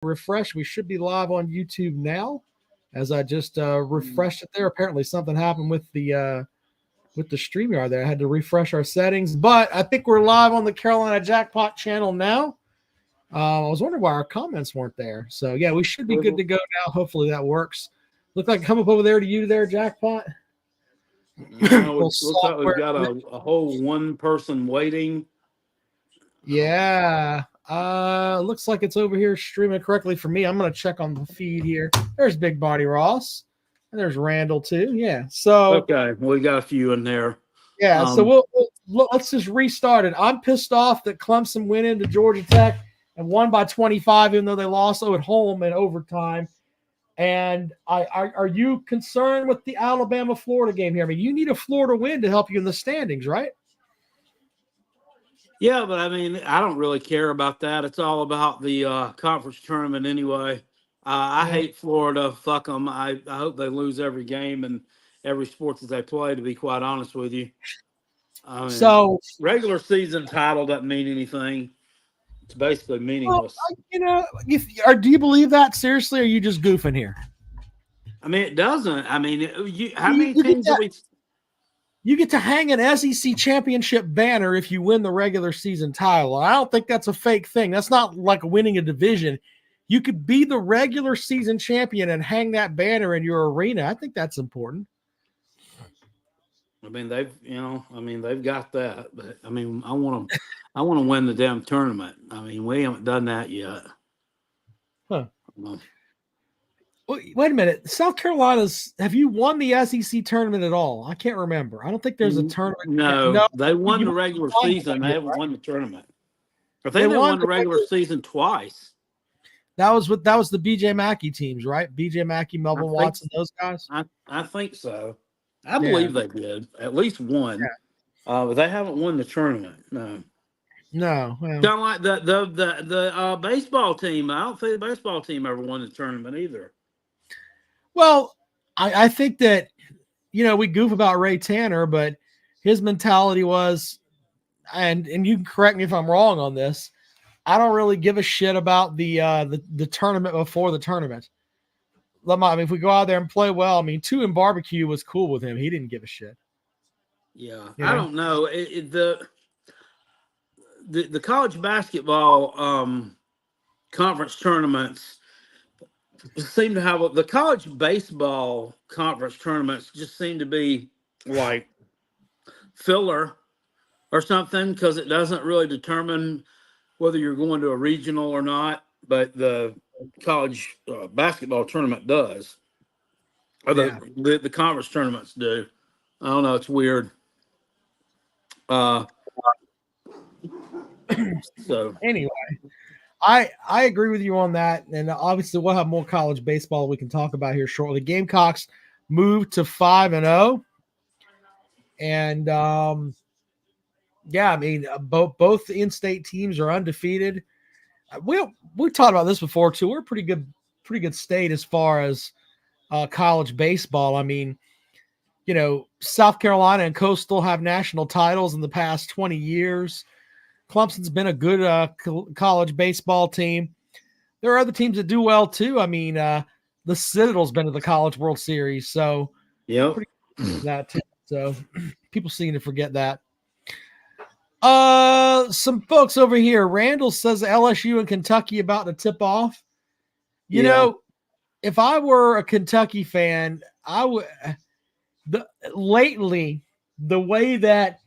refresh. We should be live on YouTube now. As I just refreshed it there, apparently something happened with the StreamYard there. I had to refresh our settings, but I think we're live on the Carolina Jackpot channel now. I was wondering why our comments weren't there. So yeah, we should be good to go now. Hopefully that works. Look like come up over there to you there, Jackpot. No, it looks like we've got a whole one person waiting. Yeah. Looks like it's over here streaming correctly for me. I'm gonna check on the feed here. There's Big Body Ross. And there's Randall too. Yeah. So okay, well, we got a few in there. Yeah. So let's just restart it. I'm pissed off that Clemson went into Georgia Tech and won by 25, even though they lost at home in overtime. And are you concerned with the Alabama-Florida game here? I mean, you need a Florida win to help you in the standings, right? Yeah, but I mean, I don't really care about that. It's all about the conference tournament anyway. I hate Florida. Fuck them. I hope they lose every game and every sport that they play, to be quite honest with you. I mean, so regular season title doesn't mean anything. It's basically meaningless. Well, do you believe that seriously, or are you just goofing here? I mean, it doesn't. I mean, how many teams do we? You get to hang an SEC championship banner if you win the regular season title. I don't think that's a fake thing. That's not like winning a division. You could be the regular season champion and hang that banner in your arena. I think that's important. I mean, they've got that, but I mean, I want to win the damn tournament. I mean, we haven't done that yet. Huh. Wait a minute. South Carolina's, have you won the SEC tournament at all? I can't remember. I don't think there's a tournament. No, they won the regular season. They haven't won the tournament. I think they won the regular season twice. That was the BJ Mackey teams, right? BJ Mackey, Melvin Watson, those guys. I think so. I believe they did at least one, but they haven't won the tournament. No. Well. Kind of like the baseball team. I don't think the baseball team ever won the tournament either. Well, I think that we goof about Ray Tanner, but his mentality was, and you can correct me if I'm wrong on this, I don't really give a shit about the tournament before the tournament. I mean, if we go out there and play well, I mean, 2 in barbecue was cool with him. He didn't give a shit. Yeah, I don't know. The college basketball conference tournaments seem to have the college baseball conference tournaments just seem to be like filler or something, because it doesn't really determine whether you're going to a regional or not, but the college basketball tournament does, or the conference tournaments do. I don't know. It's weird. So anyway, I agree with you on that, and obviously we'll have more college baseball we can talk about here shortly. Gamecocks moved to 5-0, and I mean both in-state teams are undefeated. We talked about this before too. We're a pretty good state as far as college baseball. I mean, South Carolina and Coastal have national titles in the past 20 years. Clemson's been a good college baseball team. There are other teams that do well too. I mean, the Citadel's been to the College World Series, so that too. So people seem to forget that. Some folks over here. Randall says LSU and Kentucky about to tip off. You know, if I were a Kentucky fan, I would. Lately, the way that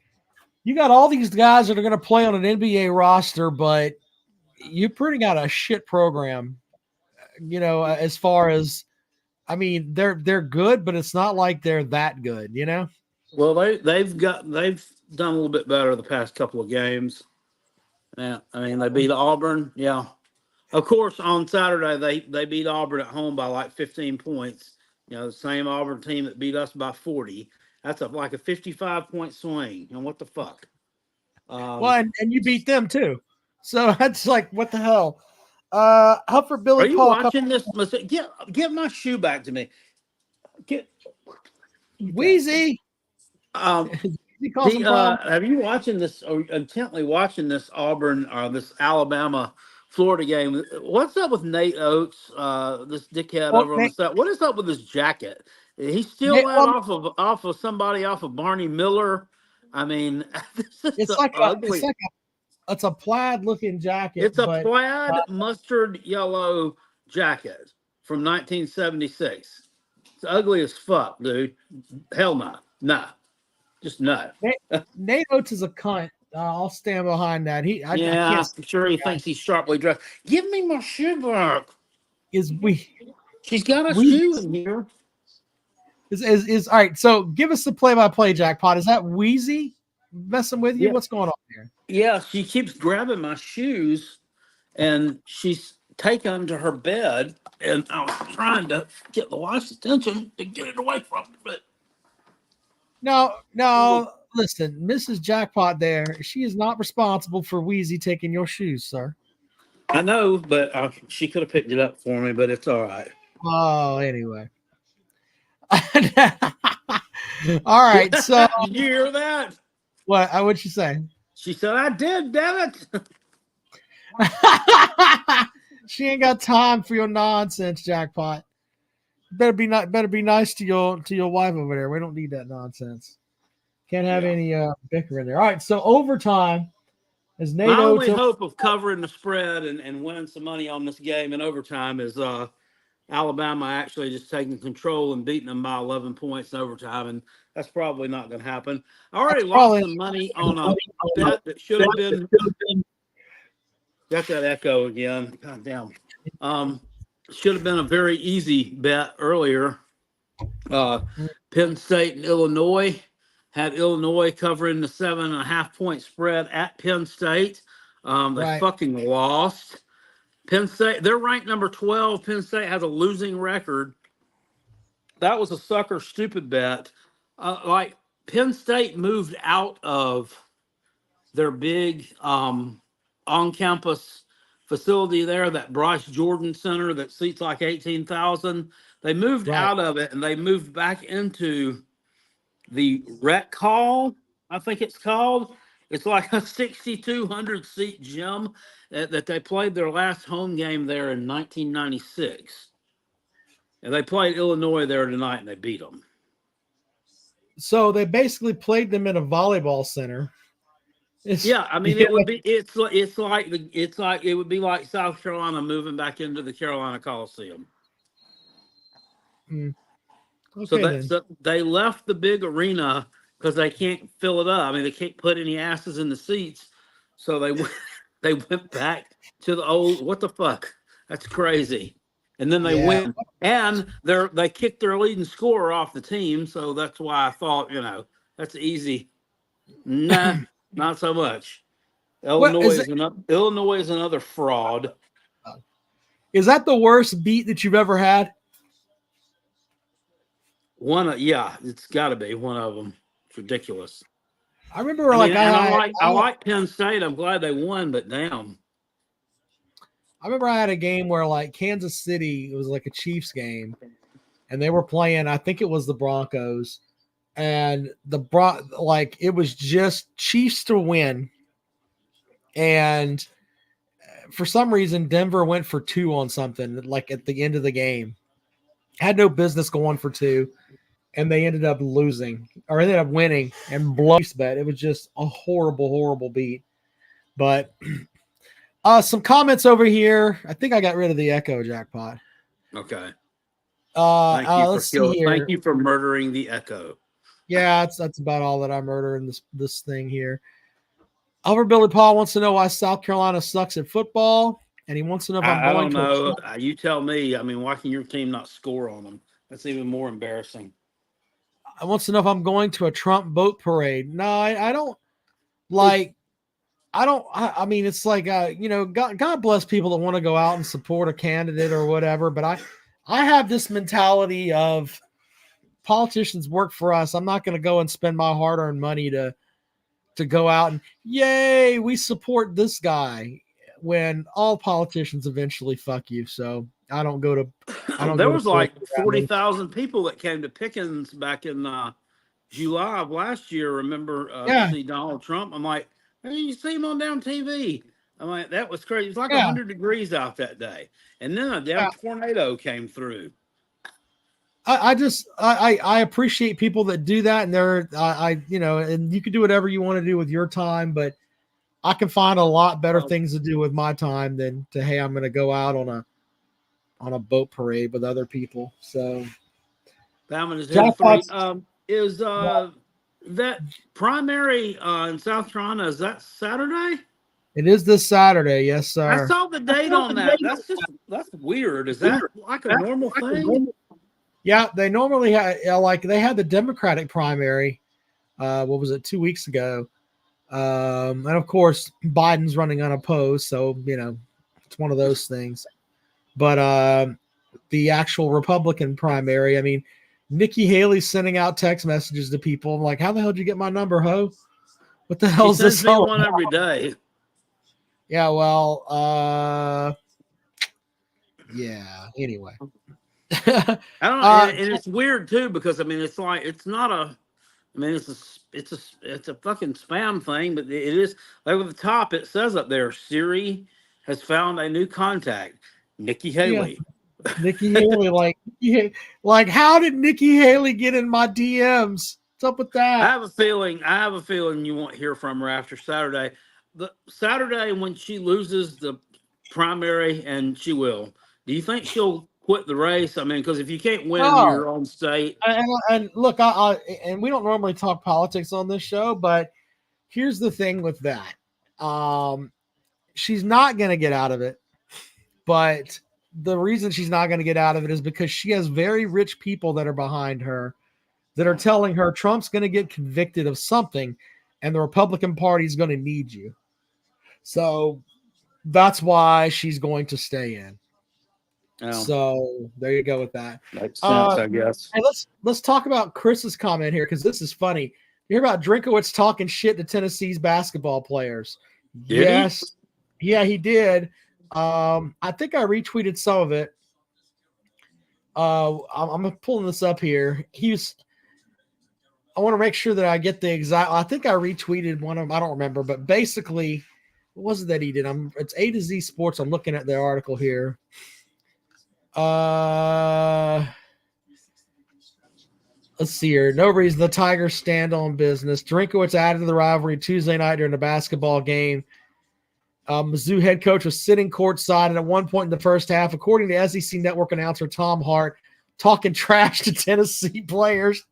you got all these guys that are going to play on an NBA roster, but you pretty got a shit program. As far as, I mean, they're good, but it's not like they're that good. Well, they've done a little bit better the past couple of games. Yeah, I mean, they beat Auburn. Yeah, of course, on Saturday they beat Auburn at home by like 15 points. The same Auburn team that beat us by 40. That's like a 55-point swing. What the fuck? Well, and you beat them too. So that's like, what the hell? Hufford Billy. Are you watching this? Get my shoe back to me. Wheezy. Have you watching this or intently watching this Auburn or this Alabama Florida game. What's up with Nate Oates, this dickhead Well, over on the side? What is up with his jacket? Did he steal Nate, that well, off of somebody off of Barney Miller? I mean, this is it's the like ugly. it's a plaid looking jacket, It's a but plaid mustard yellow jacket from 1976. It's ugly as fuck, dude. Hell no, nah, just no. Nate Oates is a cunt. I'll stand behind that. I Yeah, can't. I'm sure he thinks he's sharply dressed. Give me my shoe back. Is She's got a we shoe in here. is all right. So give us the play-by-play, Jackpot. Is that Wheezy messing with you? Yeah. What's going on here? Yeah, she keeps grabbing my shoes and she's taking them to her bed. And I was trying to get the wife's attention to get it away from her. But No. Listen, Mrs. Jackpot there, she is not responsible for Wheezy taking your shoes, sir. I know, but she could have picked it up for me, but it's all right. Oh, anyway. All right, so Did you hear that? what'd you say? She said, I did, damn it. She ain't got time for your nonsense, Jackpot. Better be nice to your wife over there. We don't need that nonsense. Can't have any bicker in there. All right, so overtime is My NATO. only hope of covering the spread and winning some money on this game in overtime is Alabama actually just taking control and beating them by 11 points in overtime, and that's probably not going to happen. I already lost some money on a bet that should have been. Got that echo again. God damn. Should have been a very easy bet earlier. Penn State and Illinois. Had Illinois covering the 7.5 point spread at Penn State. They fucking lost. Penn State, they're ranked number 12. Penn State has a losing record. That was a sucker stupid bet. Like Penn State moved out of their big on-campus facility there, that Bryce Jordan Center that seats like 18,000. They moved out of it and they moved back into the Rec Hall, I think it's called. It's like a 6,200 seat gym that they played their last home game there in 1996. And they played Illinois there tonight and they beat them. So they basically played them in a volleyball center. I mean, it would be it's like it would be like South Carolina moving back into the Carolina Coliseum. Okay, so they left the big arena because they can't fill it up. I mean, they can't put any asses in the seats. So they went back to the old, what the fuck? That's crazy. And then they win. And they kicked their leading scorer off the team. So that's why I thought, that's easy. Nah, not so much. Illinois is another fraud. Is that the worst beat that you've ever had? It's got to be one of them. It's ridiculous. I remember, I like Penn State. I'm glad they won, but damn. I remember I had a game where like Kansas City, it was like a Chiefs game, and they were playing. I think it was the Broncos, and it was just Chiefs to win, and for some reason Denver went for 2 on something like at the end of the game. Had no business going for 2. And they ended up losing, or ended up winning and blowing bet. It was just a horrible, horrible beat. But some comments over here. I think I got rid of the echo, Jackpot. Okay. Let's see here. Thank you for murdering the echo. Yeah, that's about all that I murder in this thing here. Albert Billy Paul wants to know why South Carolina sucks at football, and he wants to know if I don't know. You tell me. I mean, why can your team not score on them? That's even more embarrassing. I wants to know if I'm going to a Trump boat parade. No, I don't like. I mean, it's like God bless people that want to go out and support a candidate or whatever. But I have this mentality of politicians work for us. I'm not going to go and spend my hard-earned money to go out and yay, we support this guy when all politicians eventually fuck you. So I don't go to. There was like 40,000 people that came to Pickens back in July of last year. Remember to see Donald Trump? I'm like, hey, you see him on damn TV. I mean, that was crazy. It was like Yeah. 100 degrees out that day. And then a damn tornado came through. I appreciate people that do that, and and you can do whatever you want to do with your time, but I can find a lot better things to do with my time than to, hey, I'm going to go out on a boat parade with other people. So Bauman is hitting three. Is that primary in South Carolina, is that Saturday? It is this Saturday, yes, sir. I saw the date on that. That's weird. Is that like a normal thing? Yeah, they normally had they had the Democratic primary. What was it, 2 weeks ago? And of course, Biden's running unopposed, so it's one of those things. But the actual Republican primary, I mean, Nikki Haley's sending out text messages to people. I'm like, how the hell did you get my number, ho? What the hell is this? He sends me one every day. Yeah, well, yeah. Anyway, I don't know, and it's weird too because I mean, it's like it's not a. I mean, it's a fucking spam thing, but it is like at the top. It says up there, Siri has found a new contact, Nikki Haley. Yeah. Nikki Haley, like, how did Nikki Haley get in my DMs? What's up with that? I have a feeling you won't hear from her after Saturday. The Saturday when she loses the primary, and she will. Do you think she'll quit the race? I mean, because if you can't win your own state, and look, and we don't normally talk politics on this show, but here's the thing with that: she's not going to get out of it. But the reason she's not going to get out of it is because she has very rich people that are behind her that are telling her Trump's going to get convicted of something, and the Republican Party is going to need you. So that's why she's going to stay in. Oh. So there you go with that. Makes sense, I guess. Hey, let's talk about Chris's comment here because this is funny. You hear about Drinkowitz talking shit to Tennessee's basketball players? Yes. Yeah, he did. I think I retweeted some of it. I'm pulling this up here. I want to make sure that I get the exact. I think I retweeted one of them. I don't remember, but basically, what was it that he did? It's A to Z Sports. I'm looking at their article here. Let's see here. No reason the Tigers stand on business. Drinkowitz added to the rivalry Tuesday night during the basketball game. Mizzou head coach was sitting courtside, and at one point in the first half, according to SEC Network announcer Tom Hart, talking trash to Tennessee players.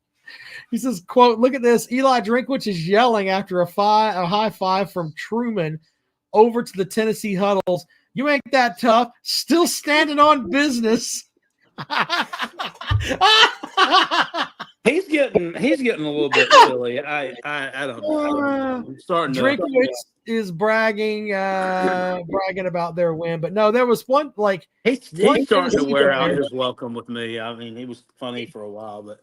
He says, quote, look at this. Eli Drinkwitz is yelling after a high five from Truman over to the Tennessee huddles. You ain't that tough. Still standing on business. He's getting a little bit silly. I don't know. I'm starting to. Drinkwitz is bragging about their win, but no, there was one like he's starting to wear out his welcome with me. I mean, he was funny for a while, but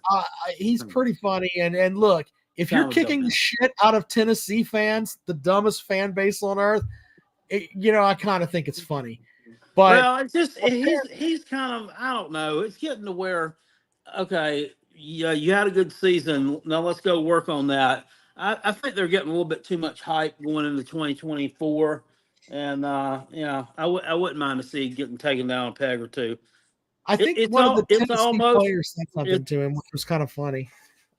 he's pretty funny. And look, if you're kicking the shit out of Tennessee fans, the dumbest fan base on earth, I kind of think it's funny. But well, it's just he's kind of, I don't know. It's getting to where, okay, yeah, you had a good season. Now let's go work on that. I think they're getting a little bit too much hype going into 2024, and I wouldn't mind to see getting taken down a peg or two. I think one of the Tennessee players said something to him, which was kind of funny.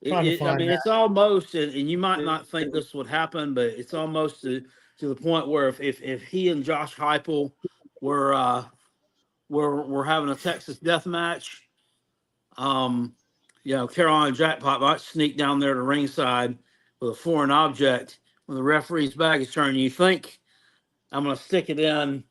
I mean, it's almost, and you might not think this would happen, but it's almost to the point where if he and Josh Heupel were having a Texas death match, Carolina Jackpot might sneak down there to ringside with a foreign object when the referee's back is turned. You think I'm going to stick it in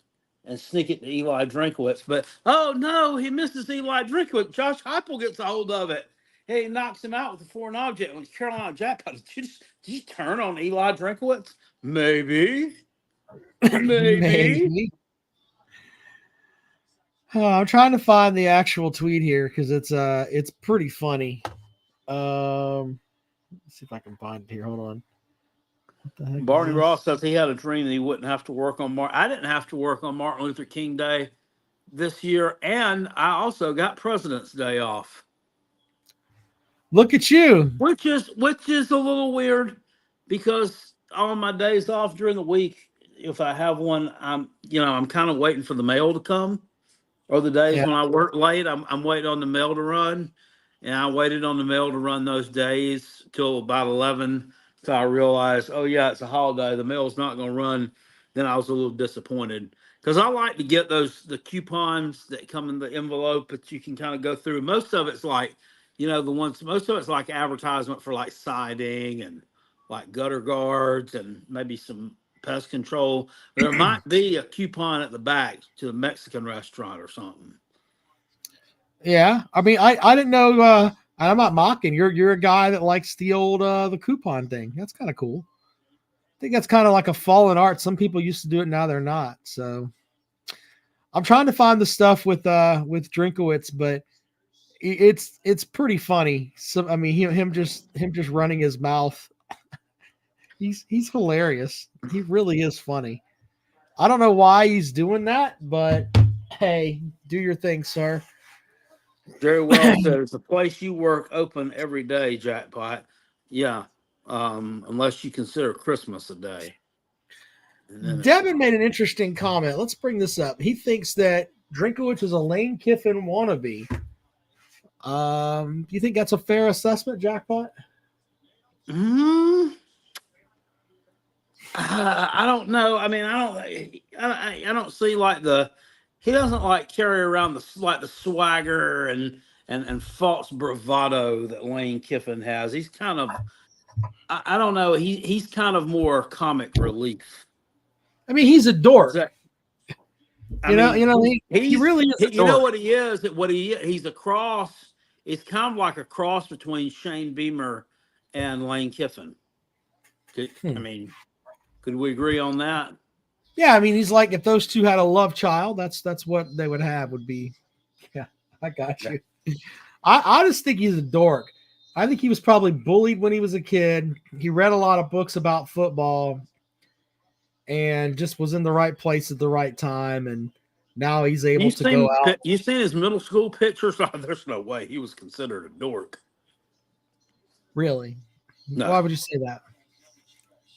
and sneak it to Eli Drinkowitz, but oh no, he misses Eli Drinkowitz. Josh Heupel gets a hold of it. He knocks him out with a foreign object. When Carolina Jackpot, did you turn on Eli Drinkowitz? Maybe. Maybe. I'm trying to find the actual tweet here because it's pretty funny. Let's see if I can find it here. Hold on. What the heck Barney Ross says he had a dream that he wouldn't have to work on I didn't have to work on Martin Luther King Day this year, and I also got President's Day off. Look at you. Which is a little weird because all my days off during the week, if I have one, I'm kind of waiting for the mail to come. Or the days Yeah. when I work late, I'm waiting on the mail to run, and I waited on the mail to run those days till about 11. So I realized, oh yeah, it's a holiday. The mail's not going to run. Then I was a little disappointed because I like to get the coupons that come in the envelope that you can kind of go through. Most of it's like, most of it's like advertisement for like siding and like gutter guards and maybe some pest control. There might be a coupon at the back to the Mexican restaurant or something. Yeah. I mean, I didn't know. I'm not mocking. You're a guy that likes the old the coupon thing. That's kind of cool. I think that's kind of like a fallen art. Some people used to do it, now they're not. So I'm trying to find the stuff with Drinkowitz, but it's pretty funny. So I mean, him just running his mouth. He's hilarious. He really is funny. I don't know why he's doing that, but hey, do your thing, sir. Very well said. It's a place you work open every day, Jackpot. Yeah. Unless you consider Christmas a day. And then Devin made an interesting comment. Let's bring this up. He thinks that Drinkowitz is a Lane Kiffin wannabe. Do you think that's a fair assessment, Jackpot? I don't know. I mean, I don't see like he doesn't like carry around the swagger and false bravado that Lane Kiffin has. He's kind of, I don't know. He's kind of more comic relief. I mean, he's a dork. He really is. You know what he is? He's a cross. It's kind of like a cross between Shane Beamer and Lane Kiffin. I mean, could we agree on that? Yeah, I mean, he's like, if those two had a love child, that's what they would have. Would be, yeah, I got you. I just think he's a dork. I think he was probably bullied when he was a kid. He read a lot of books about football and just was in the right place at the right time. And now he's able to go out. You've seen his middle school pictures? Oh, there's no way he was considered a dork. Really? No. Why would you say that?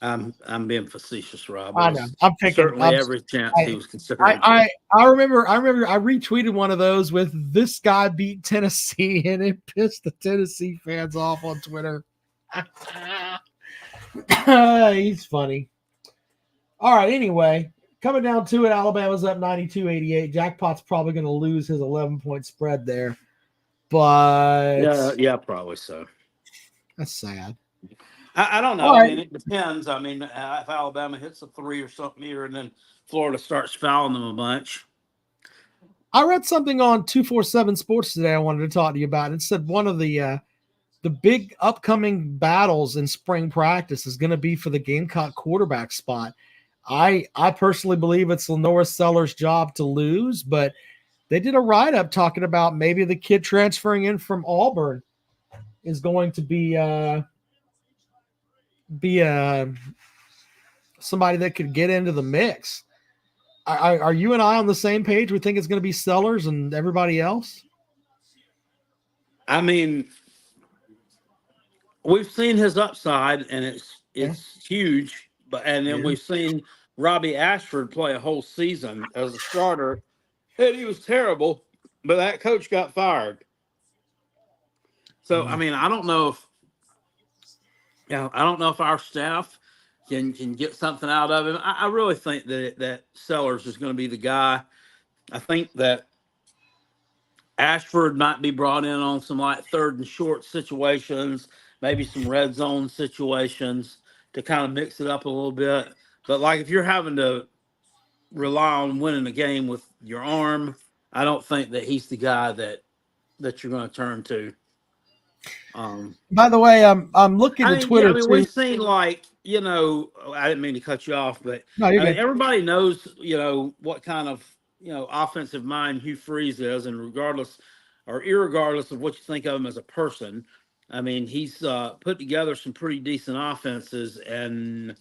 I'm being facetious, Rob. I know. I'm picking certainly every chance he was considered. I remember I retweeted one of those with this guy beat Tennessee, and it pissed the Tennessee fans off on Twitter. He's funny. All right, anyway, coming down to it, Alabama's up 92-88. Jackpot's probably going to lose his 11-point spread there. But yeah, probably so. That's sad. I don't know. I mean, it depends. I mean, if Alabama hits a 3 or something here, and then Florida starts fouling them a bunch. I read something on 247 Sports today I wanted to talk to you about. It said one of the big upcoming battles in spring practice is going to be for the Gamecock quarterback spot. I personally believe it's Lenora Sellers' job to lose, but they did a write-up talking about maybe the kid transferring in from Auburn is going to be somebody that could get into the mix. Are you and I on the same page? We think it's going to be Sellers and everybody else? I mean, we've seen his upside, and it's huge. And then we've seen Robbie Ashford play a whole season as a starter, and he was terrible. But that coach got fired. So I mean, I don't know if our staff can get something out of him. I really think that Sellers is going to be the guy. I think that Ashford might be brought in on some like 3rd and short situations, maybe some red zone situations to kind of mix it up a little bit. But like if you're having to rely on winning a game with your arm, I don't think that he's the guy that you're going to turn to. By the way, I'm looking at Twitter. I mean, we've seen I didn't mean to cut you off, but everybody knows, what kind of, offensive mind Hugh Freeze is, and irregardless of what you think of him as a person, I mean, he's put together some pretty decent offenses, and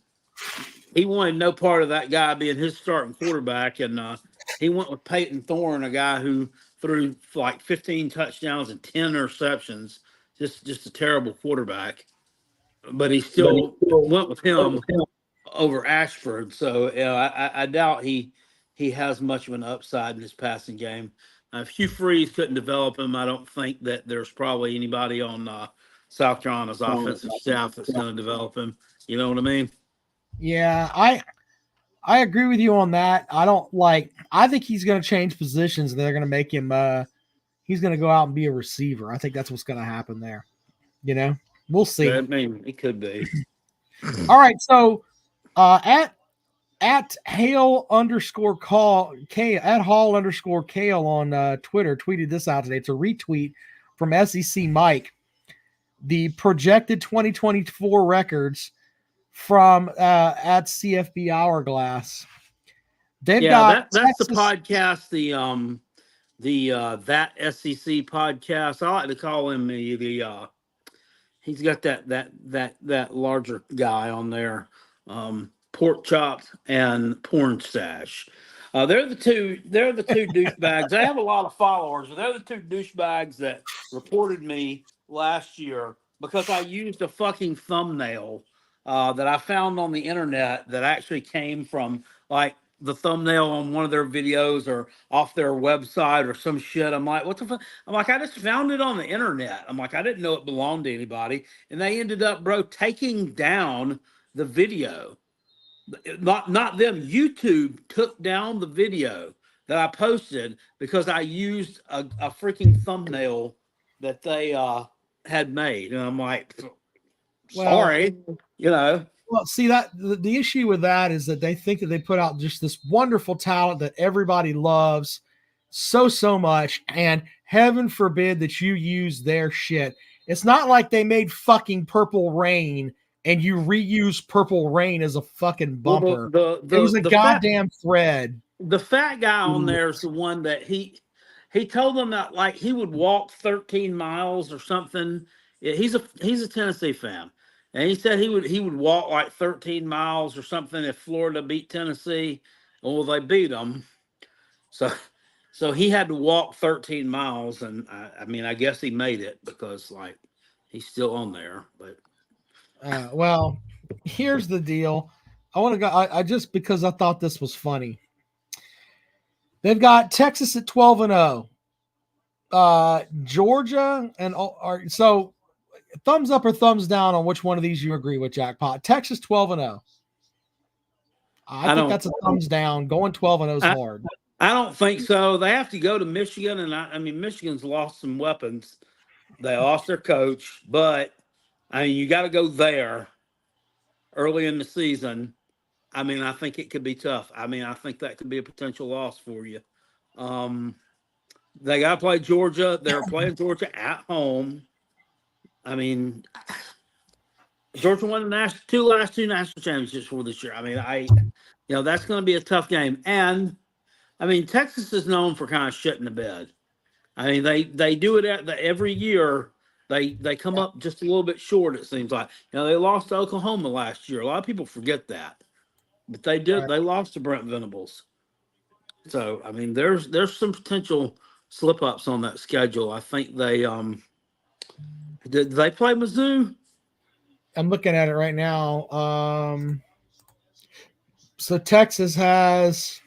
he wanted no part of that guy being his starting quarterback, and he went with Peyton Thorne, a guy who threw like 15 touchdowns and 10 interceptions. Just a terrible quarterback, but he still went with him over Ashford. So I doubt he has much of an upside in his passing game. If Hugh Freeze couldn't develop him, I don't think that there's probably anybody on South Carolina's offensive staff that's going to develop him. You know what I mean? Yeah, I agree with you on that. I think he's going to change positions. And they're going to make him. He's going to go out and be a receiver. I think that's what's going to happen there. You know, we'll see. I mean, it could be. All right, so at Hale underscore call K at Hall underscore Kale on Twitter tweeted this out today. It's a retweet from SEC Mike. The projected 2024 records from at CFB Hourglass. They've got that's the podcast. The that SEC podcast. I like to call him the he's got that larger guy on there. Pork chop and porn stash. They're the two douchebags. They have a lot of followers, but they're the two douchebags that reported me last year because I used a fucking thumbnail that I found on the internet that actually came from like the thumbnail on one of their videos or off their website or some shit. I'm like, what the fuck? I'm like, I just found it on the internet. I'm like, I didn't know it belonged to anybody. And they ended up, bro, taking down the video. Not them. YouTube took down the video that I posted because I used a freaking thumbnail that they had made. And I'm like, sorry, you know. Well, see that the issue with that is that they think that they put out just this wonderful talent that everybody loves so much, and heaven forbid that you use their shit. It's not like they made fucking Purple Rain and you reuse Purple Rain as a fucking bumper. It was a goddamn thread. The fat guy on there is the one that he told them that like he would walk 13 miles or something. He's a Tennessee fan. And he said he would walk like 13 miles or something if Florida beat Tennessee. Well, they beat them. So he had to walk 13 miles. And I mean, I guess he made it because like he's still on there. But well, here's the deal. I want to go. I just because I thought this was funny. They've got Texas at 12-0. Georgia and so. Thumbs up or thumbs down on which one of these you agree with, Jackpot. Texas 12-0. I think that's a thumbs down. Going 12-0 is hard. I don't think so. They have to go to Michigan, and I mean Michigan's lost some weapons. They lost their coach, but I mean you got to go there early in the season. I mean I think it could be tough. I mean I think that could be a potential loss for you. They got to play Georgia. They're playing Georgia at home. I mean, Georgia won the last two national championships for this year. I mean, that's going to be a tough game. And I mean, Texas is known for kind of shitting the bed. I mean, they do it every year. They come up just a little bit short. It seems like they lost to Oklahoma last year. A lot of people forget that, but they did. They lost to Brent Venables. So I mean, there's some potential slip ups on that schedule. I think they Did they play Mizzou? I'm looking at it right now. So Texas has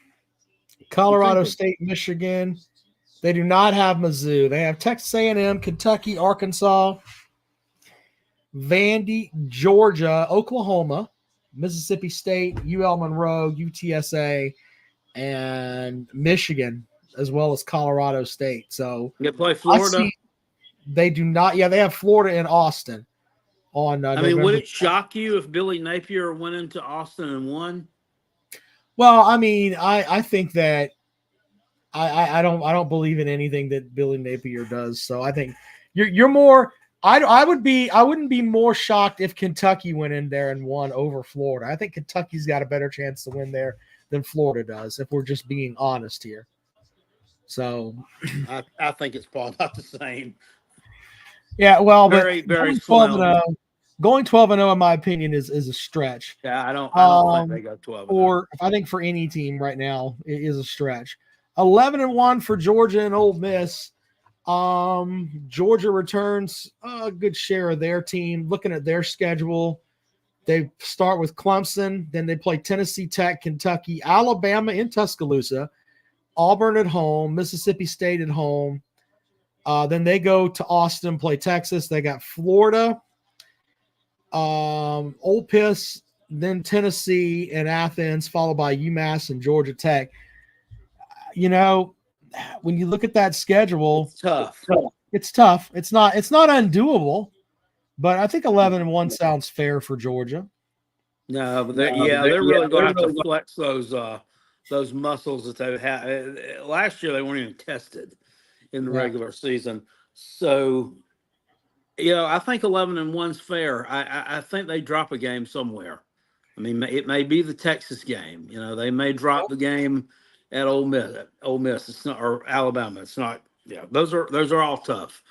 Colorado State, Michigan. They do not have Mizzou. They have Texas A&M, Kentucky, Arkansas, Vandy, Georgia, Oklahoma, Mississippi State, UL Monroe, UTSA, and Michigan, as well as Colorado State. So they play Florida. They do not. Yeah, they have Florida and Austin on. I mean, would it shock you if Billy Napier went into Austin and won? Well, I mean, I think that I don't believe in anything that Billy Napier does. So I think you're more. I wouldn't be more shocked if Kentucky went in there and won over Florida. I think Kentucky's got a better chance to win there than Florida does, if we're just being honest here. So I think it's probably about the same. Yeah, well, very going 12-0, going 12-0, in my opinion, is a stretch. Yeah, I don't think they go 12. Or I think for any team right now, it is a stretch. 11-1 for Georgia and Ole Miss. Georgia returns a good share of their team. Looking at their schedule, They start with Clemson, then they play Tennessee Tech, Kentucky, Alabama in Tuscaloosa, Auburn at home, Mississippi State at home. Then they go to Austin, play Texas. They got Florida, Ole Miss, then Tennessee and Athens, followed by UMass and Georgia Tech. You know, when you look at that schedule, It's tough. It's tough. It's not undoable, but I think 11-1 sounds fair for Georgia. No, but they're really going to have to flex those muscles that they've had. Last year they weren't even tested in the regular season, so I think 11-1's fair. I think they drop a game somewhere. I mean, it may be the Texas game. They may drop the game at Ole Miss. It's not, or Alabama. It's not. Yeah, those are all tough.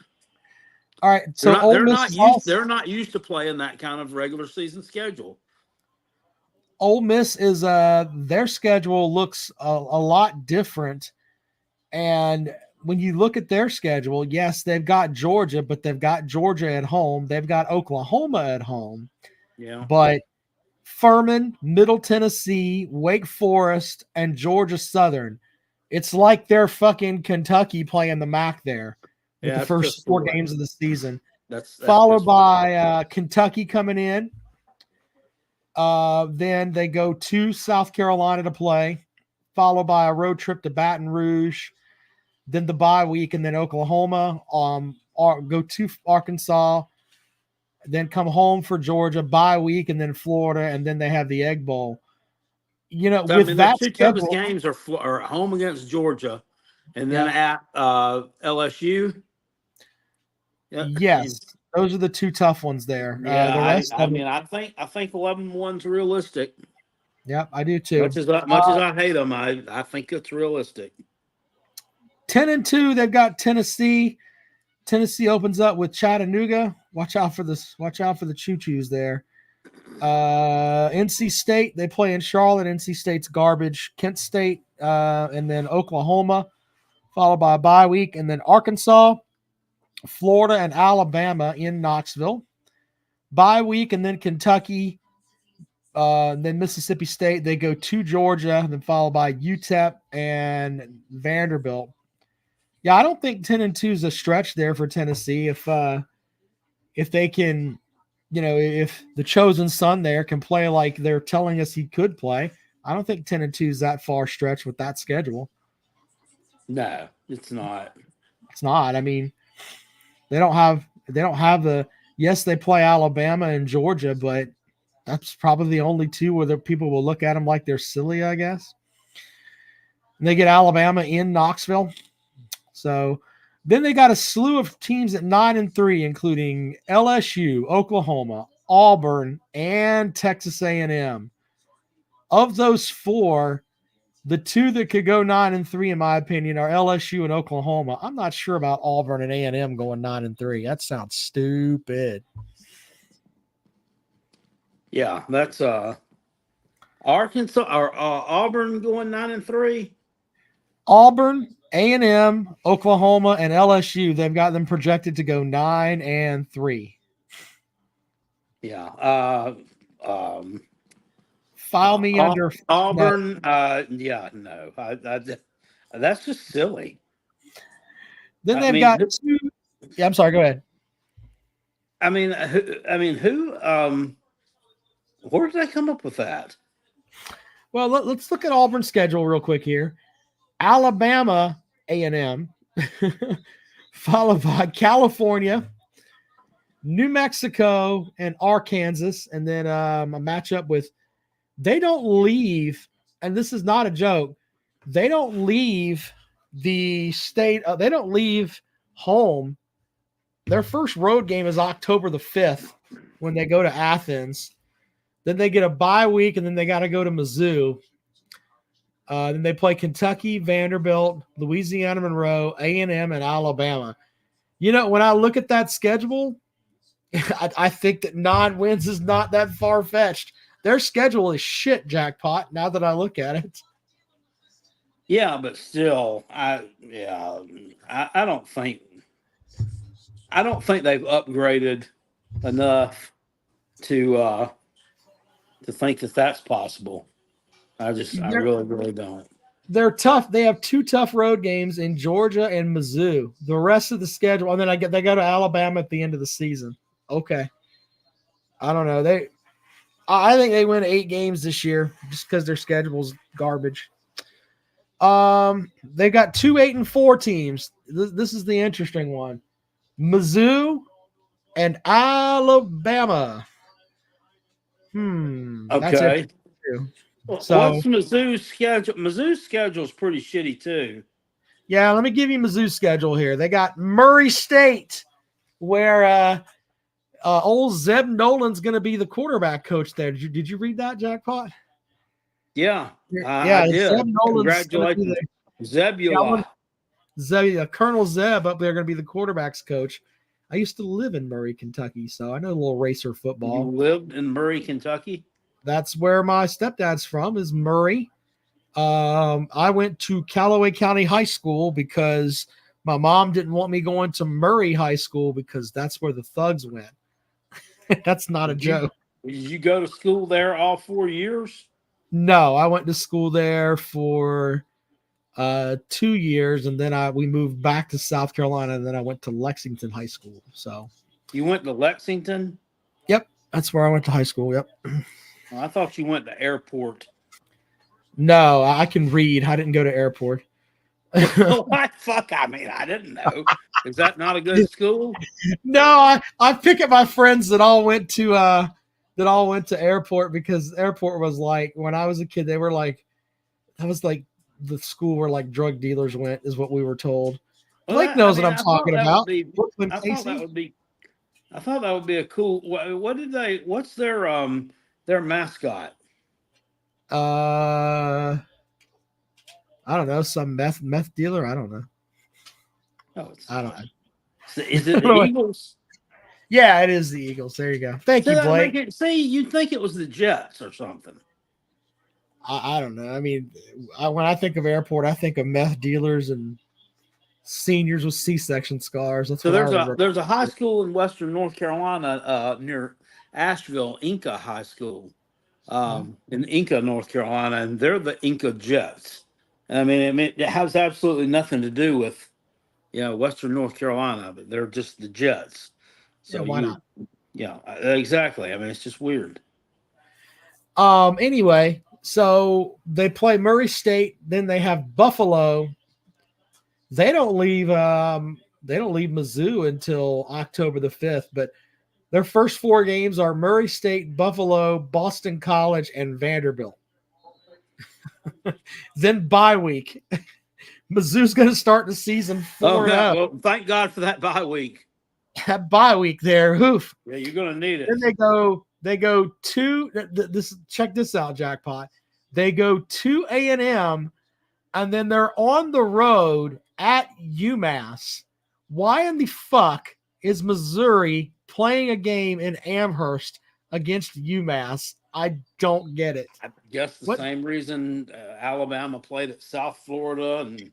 All right, so they're not used to playing that kind of regular season schedule. Ole Miss is their schedule looks a lot different, and when you look at their schedule, yes, they've got Georgia, but they've got Georgia at home. They've got Oklahoma at home. Yeah, but Furman, Middle Tennessee, Wake Forest, and Georgia Southern. It's like they're fucking Kentucky playing the MAC there with the first 4 games of the season. That's followed by Kentucky coming in. Then they go to South Carolina to play, followed by a road trip to Baton Rouge, then the bye week, and then Oklahoma. Go to Arkansas, then come home for Georgia, bye week, and then Florida, and then they have the Egg Bowl. The 2 toughest games are home against Georgia, and then at LSU. Yes, those are the 2 tough ones there. Yeah, I think 11-1's realistic. Yep, I do too. Much as I hate them, I think it's realistic. 10-2, they've got Tennessee. Tennessee opens up with Chattanooga. Watch out for this. Watch out for the choo-choos there. NC State, they play in Charlotte. NC State's garbage. Kent State, and then Oklahoma, followed by a bye week, and then Arkansas, Florida, and Alabama in Knoxville. Bye week, and then Kentucky, then Mississippi State. They go to Georgia, then followed by UTEP and Vanderbilt. Yeah, I don't think 10-2 is a stretch there for Tennessee. If they can, if the chosen son there can play like they're telling us he could play, I don't think 10-2 is that far stretch with that schedule. No, it's not. It's not. I mean, they don't have the. Yes, they play Alabama and Georgia, but that's probably the only 2 where the people will look at them like they're silly, I guess. And they get Alabama in Knoxville. So then they got a slew of teams at 9-3, including LSU, Oklahoma, Auburn, and Texas A&M. Of those 4, the 2 that could go 9-3, in my opinion, are LSU and Oklahoma. I'm not sure about Auburn and A&M going 9-3. That sounds stupid. Yeah, that's Arkansas or Auburn going 9-3. Auburn, A&M, Oklahoma, and LSU, they've got them projected to go 9-3. Yeah. File me under Auburn. No. That's just silly. Then they've got 2. Yeah, I'm sorry. Go ahead. Who? Where did they come up with that? Well, let's look at Auburn's schedule real quick here. Alabama, A&M, followed by California, New Mexico, and Arkansas, and then a matchup with. They don't leave, and this is not a joke. They don't leave the state. They don't leave home. Their first road game is October the 5th when they go to Athens. Then they get a bye week, and then they got to go to Mizzou. Then they play Kentucky, Vanderbilt, Louisiana Monroe, A&M, and Alabama. When I look at that schedule, I think that 9 wins is not that far-fetched. Their schedule is shit, Jackpot, now that I look at it. Yeah, but still, I don't think they've upgraded enough to to think that that's possible. I really, really don't. They're tough. They have 2 tough road games in Georgia and Mizzou. The rest of the schedule, and then they go to Alabama at the end of the season. Okay, I don't know. I think they win 8 games this year just because their schedule's garbage. They got 2 8-4 teams. This is the interesting one: Mizzou and Alabama. That's Okay. it. So, what's Mizzou's schedule? Mizzou's schedule is pretty shitty too. Yeah, let me give you Mizzou's schedule here. They got Murray State, where old Zeb Nolan's going to be the quarterback coach there. Did you read that, Jackpot? Yeah, I did. Zeb Nolan's Congratulations, Zebula. Colonel Zeb up there going to be the quarterback's coach. I used to live in Murray, Kentucky, so I know a little racer football. You lived in Murray, Kentucky? That's where my stepdad's from, is Murray. I went to Callaway County High School because my mom didn't want me going to Murray High School because that's where the thugs went. That's not a joke. Did you go to school there all 4 years? No, I went to school there for 2 years, and then we moved back to South Carolina, and then I went to Lexington High School. So you went to Lexington? Yep, that's where I went to high school. Yep. Well, I thought you went to Airport. No, I can read. I didn't go to Airport. What? Fuck, I mean, I didn't know. Is that not a good school? No, I pick at my friends that all went to Airport, because Airport was like, when I was a kid, they were like, that was like the school where like drug dealers went, is what we were told. Blake knows what I'm talking about. I thought that would be a cool. What's their mascot? I don't know, some meth dealer. I don't know. Oh, I don't know. Is it the Eagles? Yeah, it is the Eagles. There you go. Thank you, Blake. You'd think it was the Jets or something. I don't know. I mean, when I think of Airport, I think of meth dealers and seniors with C-section scars. That's so there's a high school in Western North Carolina near Asheville, Inca High School, in Inca, North Carolina, and they're the Inca Jets. I mean, it has absolutely nothing to do with, Western North Carolina, but they're just the Jets. So yeah, why not? Yeah, exactly. I mean, it's just weird. Anyway, so they play Murray State, then they have Buffalo. They don't leave Mizzou until October the 5th, but their first 4 games are Murray State, Buffalo, Boston College, and Vanderbilt. Then bye week. Mizzou's going to start the season 4-0. Well, thank God for that bye week. That bye week there, hoof. Yeah, you're going to need it. Then they go to this. Check this out, Jackpot. They go to A&M, and then they're on the road at UMass. Why in the fuck is Missouri playing a game in Amherst against UMass? I don't get it. I guess the same reason Alabama played at South Florida. And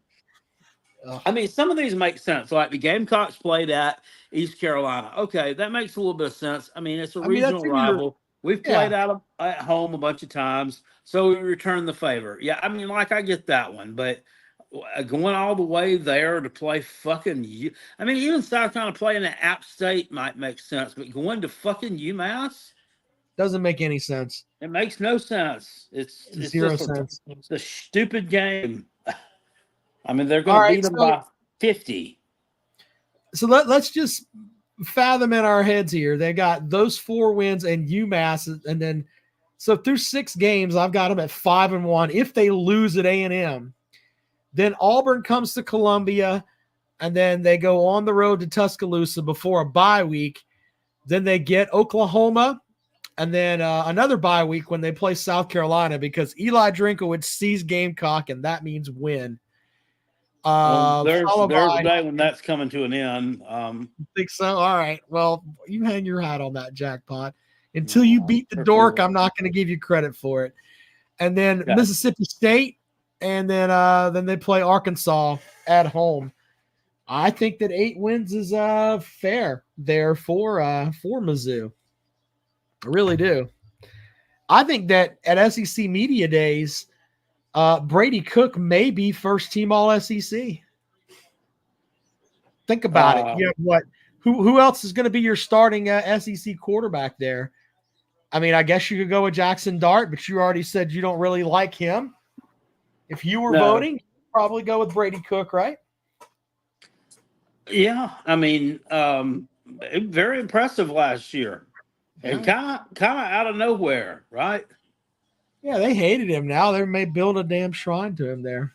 I mean, some of these make sense. Like the Gamecocks played at East Carolina. Okay, that makes a little bit of sense. I mean, it's a regional rival. We've played out at home a bunch of times, so we return the favor. Yeah, I mean, like, I get that one, but going all the way there to play fucking I mean, even South Carolina playing at App State might make sense, but going to fucking UMass doesn't make any sense. It makes no sense. It's zero sense. It's a stupid game. I mean, they're going to beat them by 50. So let's just fathom in our heads here. They got those 4 wins and UMass, and then so through 6 games, I've got them at 5-1. If they lose at A&M, then Auburn comes to Columbia, and then they go on the road to Tuscaloosa before a bye week. Then they get Oklahoma, and then another bye week when they play South Carolina, because Eli Drinkowitz sees Gamecock, and that means win. There's a day when that's coming to an end. You think so? All right. Well, you hang your hat on that, Jackpot. Until you beat the dork, I'm not going to give you credit for it. And then Mississippi State, and then they play Arkansas at home. I think that 8 wins is fair there for Mizzou. I really do. I think that at SEC Media Days, Brady Cook may be first team All SEC. Think about it. You have what? Who else is going to be your starting SEC quarterback there? I mean, I guess you could go with Jackson Dart, but you already said you don't really like him. If you were voting, you'd probably go with Brady Cook, right? Yeah, I mean, very impressive last year, and kind of out of nowhere, right? Yeah, they hated him. Now they may build a damn shrine to him there.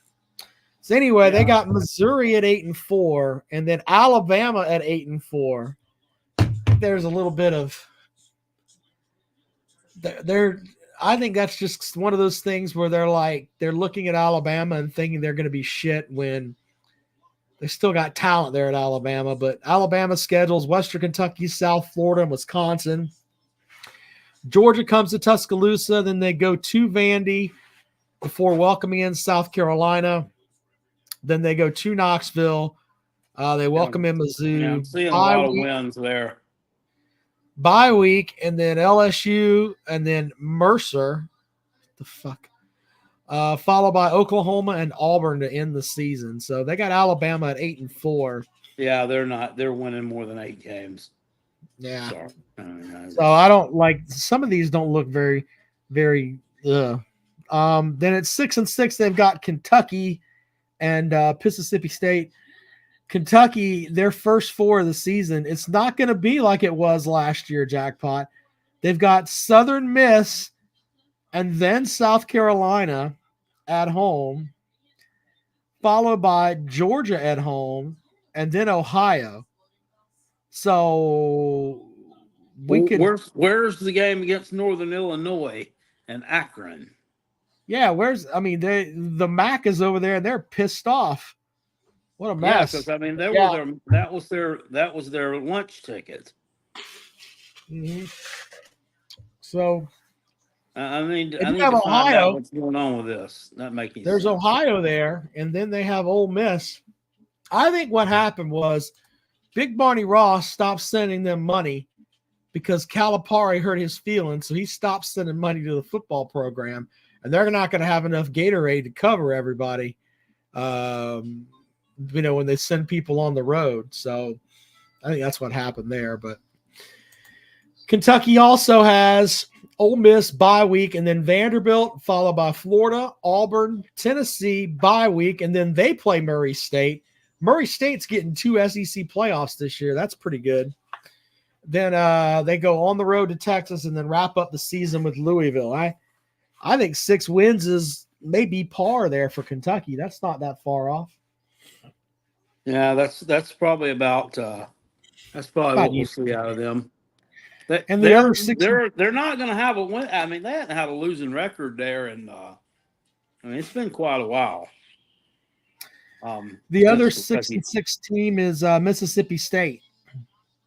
So anyway, they got Missouri at 8-4, and then Alabama at 8-4. There's a little bit of there. I think that's just one of those things where they're looking at Alabama and thinking they're going to be shit when they still got talent there at Alabama. But Alabama schedules Western Kentucky, South Florida, and Wisconsin. Georgia comes to Tuscaloosa, then they go to Vandy before welcoming in South Carolina. Then they go to Knoxville. They welcome in Mizzou. Yeah, I'm seeing a lot of wins there. Bye week, and then LSU, and then Mercer. What the fuck? Followed by Oklahoma and Auburn to end the season. So they got Alabama at 8-4. Yeah, they're not. They're winning more than 8 games. Yeah. So I don't like some of these. Don't look very, very. Then at 6-6, they've got Kentucky and Mississippi State. Kentucky, their first 4 of the season, it's not going to be like it was last year, Jackpot. They've got Southern Miss and then South Carolina at home, followed by Georgia at home, and then Ohio. So where's the game against Northern Illinois and Akron? Yeah, the MAC is over there and they're pissed off. What a mess. Yeah, because I mean that was their lunch ticket. Mm-hmm. So I need to find out what's going on with this. Not making There's sense. Ohio there, and then they have Ole Miss. I think what happened was Big Barney Ross stopped sending them money because Calipari hurt his feelings, so he stopped sending money to the football program, and they're not going to have enough Gatorade to cover everybody, when they send people on the road. So I think that's what happened there. But Kentucky also has Ole Miss bye week, and then Vanderbilt, followed by Florida, Auburn, Tennessee bye week, and then they play Murray State. Murray State's getting 2 SEC playoffs this year. That's pretty good. Then they go on the road to Texas and then wrap up the season with Louisville. I think 6 wins is maybe par there for Kentucky. That's not that far off. Yeah, that's probably about what we'll see out of them. And the other 6, they're not going to have a win. I mean, they haven't had a losing record there, and it's been quite a while. The other 6-6 team is Mississippi State.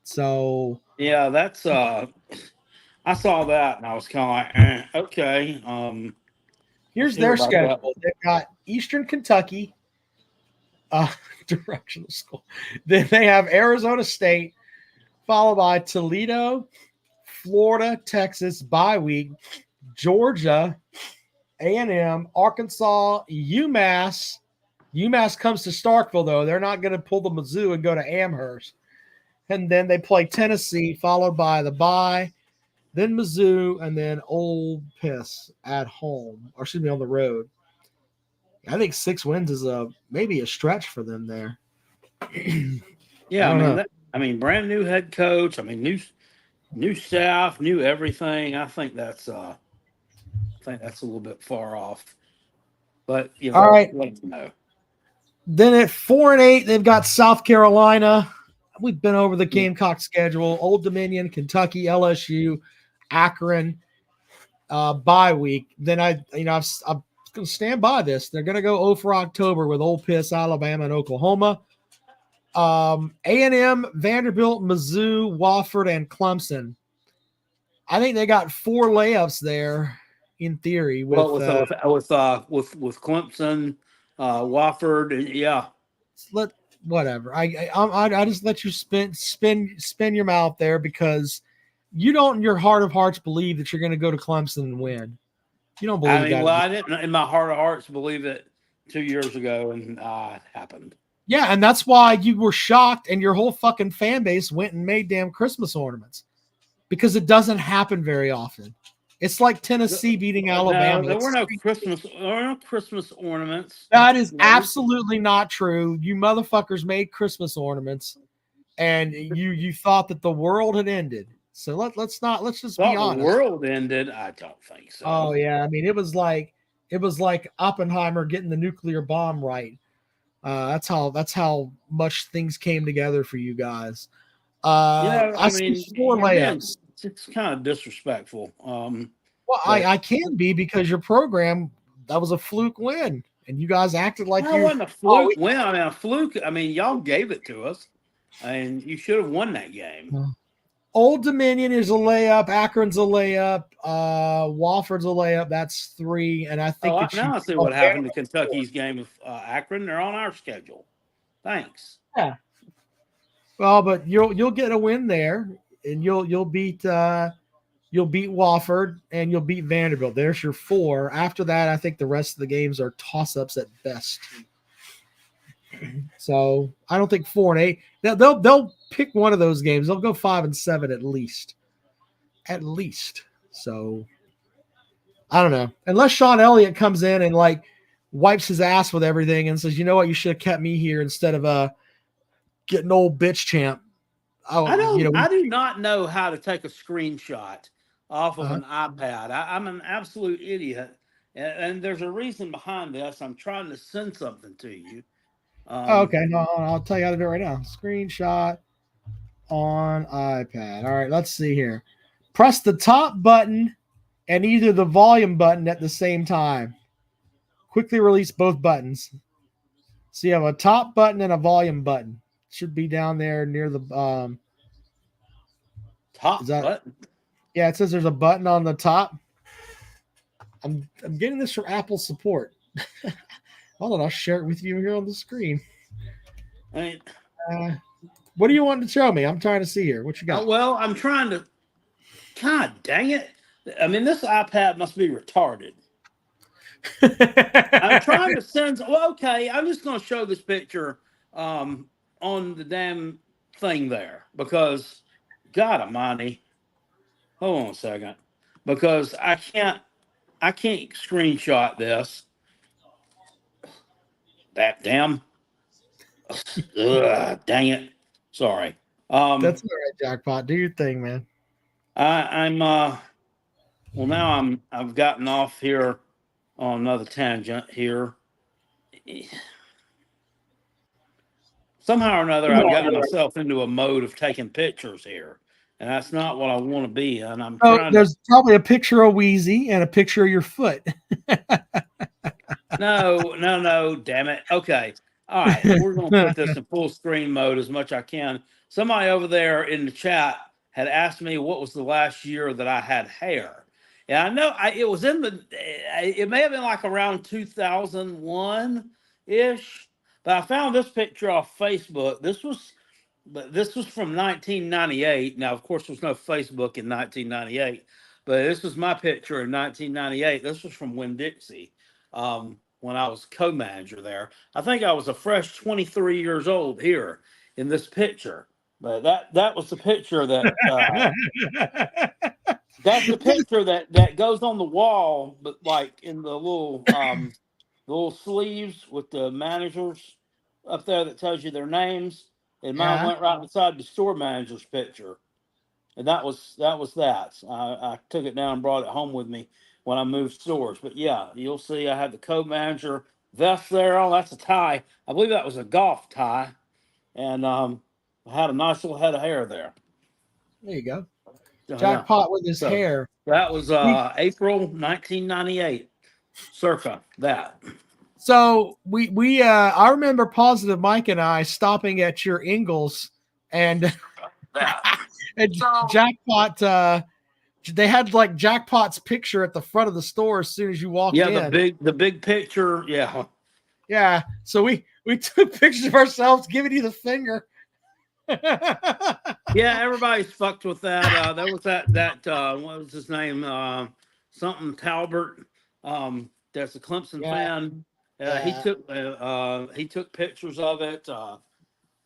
So yeah, that's I saw that and I was kind of like, okay. Here's their schedule. They've got Eastern Kentucky, directional school. Then they have Arizona State, followed by Toledo, Florida, Texas, bye week, Georgia, A&M, Arkansas, UMass. UMass comes to Starkville, though. They're not going to pull the Mizzou and go to Amherst. And then they play Tennessee, followed by the bye, then Mizzou, and then Ole Miss at home, or excuse me, on the road. I think 6 wins is maybe a stretch for them there. Yeah, I mean, brand new head coach. I mean, new staff, new everything. I think that's a little bit far off. But all right. Let me know. Then at 4-8, they've got South Carolina. We've been over the Gamecock schedule. Old Dominion, Kentucky, LSU, Akron, bye week. Then I'm going to stand by this. They're going to go 0 for October with Ole Miss, Alabama, and Oklahoma. A&M, Vanderbilt, Mizzou, Wofford, and Clemson. I think they got 4 layups there in theory. With Clemson, Wofford, yeah. Whatever. I just let you spin your mouth there because you don't in your heart of hearts believe that you're going to go to Clemson and win. You don't believe I mean, that. well, I didn't in my heart of hearts believe it 2 years ago, and it happened. Yeah, and that's why you were shocked, and your whole fucking fan base went and made damn Christmas ornaments because it doesn't happen very often. It's like Tennessee beating Alabama. No, there were no Christmas ornaments. That is absolutely not true. You motherfuckers made Christmas ornaments, and you thought that the world had ended. So let's just be honest. The world ended. I don't think so. Oh yeah, I mean it was like Oppenheimer getting the nuclear bomb right. That's how much things came together for you guys. I mean, 4 layups. It's kind of disrespectful. Well, I can be because your program, that was a fluke win, and you guys acted like it wasn't a fluke win. I mean, a fluke. I mean, y'all gave it to us, and you should have won that game. Old Dominion is a layup. Akron's a layup. Wofford's a layup. That's 3. And I think now I see what happened to Kentucky's game with Akron. They're on our schedule. Thanks. Yeah. Well, but you'll get a win there, and you'll beat Wofford and you'll beat Vanderbilt. There's your 4. After that, I think the rest of the games are toss-ups at best. So I don't think 4 and 8. They'll pick one of those games. They'll go 5 and 7 at least. At least. So I don't know. Unless Sean Elliott comes in and like wipes his ass with everything and says, you know what, you should have kept me here instead of getting old bitch champ. I do not know how to take a screenshot off of an iPad. I'm an absolute idiot. And there's a reason behind this. I'm trying to send something to you. Okay, no, I'll tell you how to do it right now. Screenshot on iPad. All right, let's see here. Press the top button and either the volume button at the same time. Quickly release both buttons. So you have a top button and a volume button. Should be down there near the top button. Yeah, it says there's a button on the top. I'm getting this from Apple support. Hold on, I'll share it with you here on the screen. I mean, what do you want to show me? I'm trying to see here. What you got? Well, I'm trying to. God dang it! I mean, this iPad must be retarded. I'm trying to send. Well, okay, I'm just going to show this picture on the damn thing there because, God Almighty, hold on a second, because I can't screenshot this. That damn. Dang it. Sorry. That's all right, Jackpot. Do your thing, man. I've gotten off here on another tangent here. Somehow or another, I've gotten myself into a mode of taking pictures here. And that's not what I want to be. And I'm trying there's probably a picture of Wheezy and a picture of your foot. No, damn it. Okay. All right. We're going to put this in full screen mode as much as I can. Somebody over there in the chat had asked me what was the last year that I had hair. And I know it was it may have been like around 2001-ish, but I found this picture off Facebook. This was from 1998. Now, of course, there's no Facebook in 1998, but this was my picture in 1998. This was from Winn-Dixie. When I was co-manager there. I think I was a fresh 23 years old here in this picture. But that was the picture that that's the picture that goes on the wall, but like in the little sleeves with the managers up there that tells you their names. And mine went right beside the store manager's picture. And that was that. I took it down and brought it home with me when I moved stores. But yeah, you'll see I have the co-manager vest there. Oh, that's a tie. I believe that was a golf tie. And I had a nice little head of hair there. There you go. Jackpot with his hair. That was April 1998. Circa that. So we I remember Positive Mike and I stopping at your Ingles and, and Jackpot they had like Jackpot's picture at the front of the store as soon as you walked in. Yeah, the big picture. Yeah. Yeah. So we took pictures of ourselves giving you the finger. Yeah, Yeah, everybody's fucked with that. There was that what was his name? Something Talbert. There's a Clemson Yeah, fan. yeah. He took pictures of it. The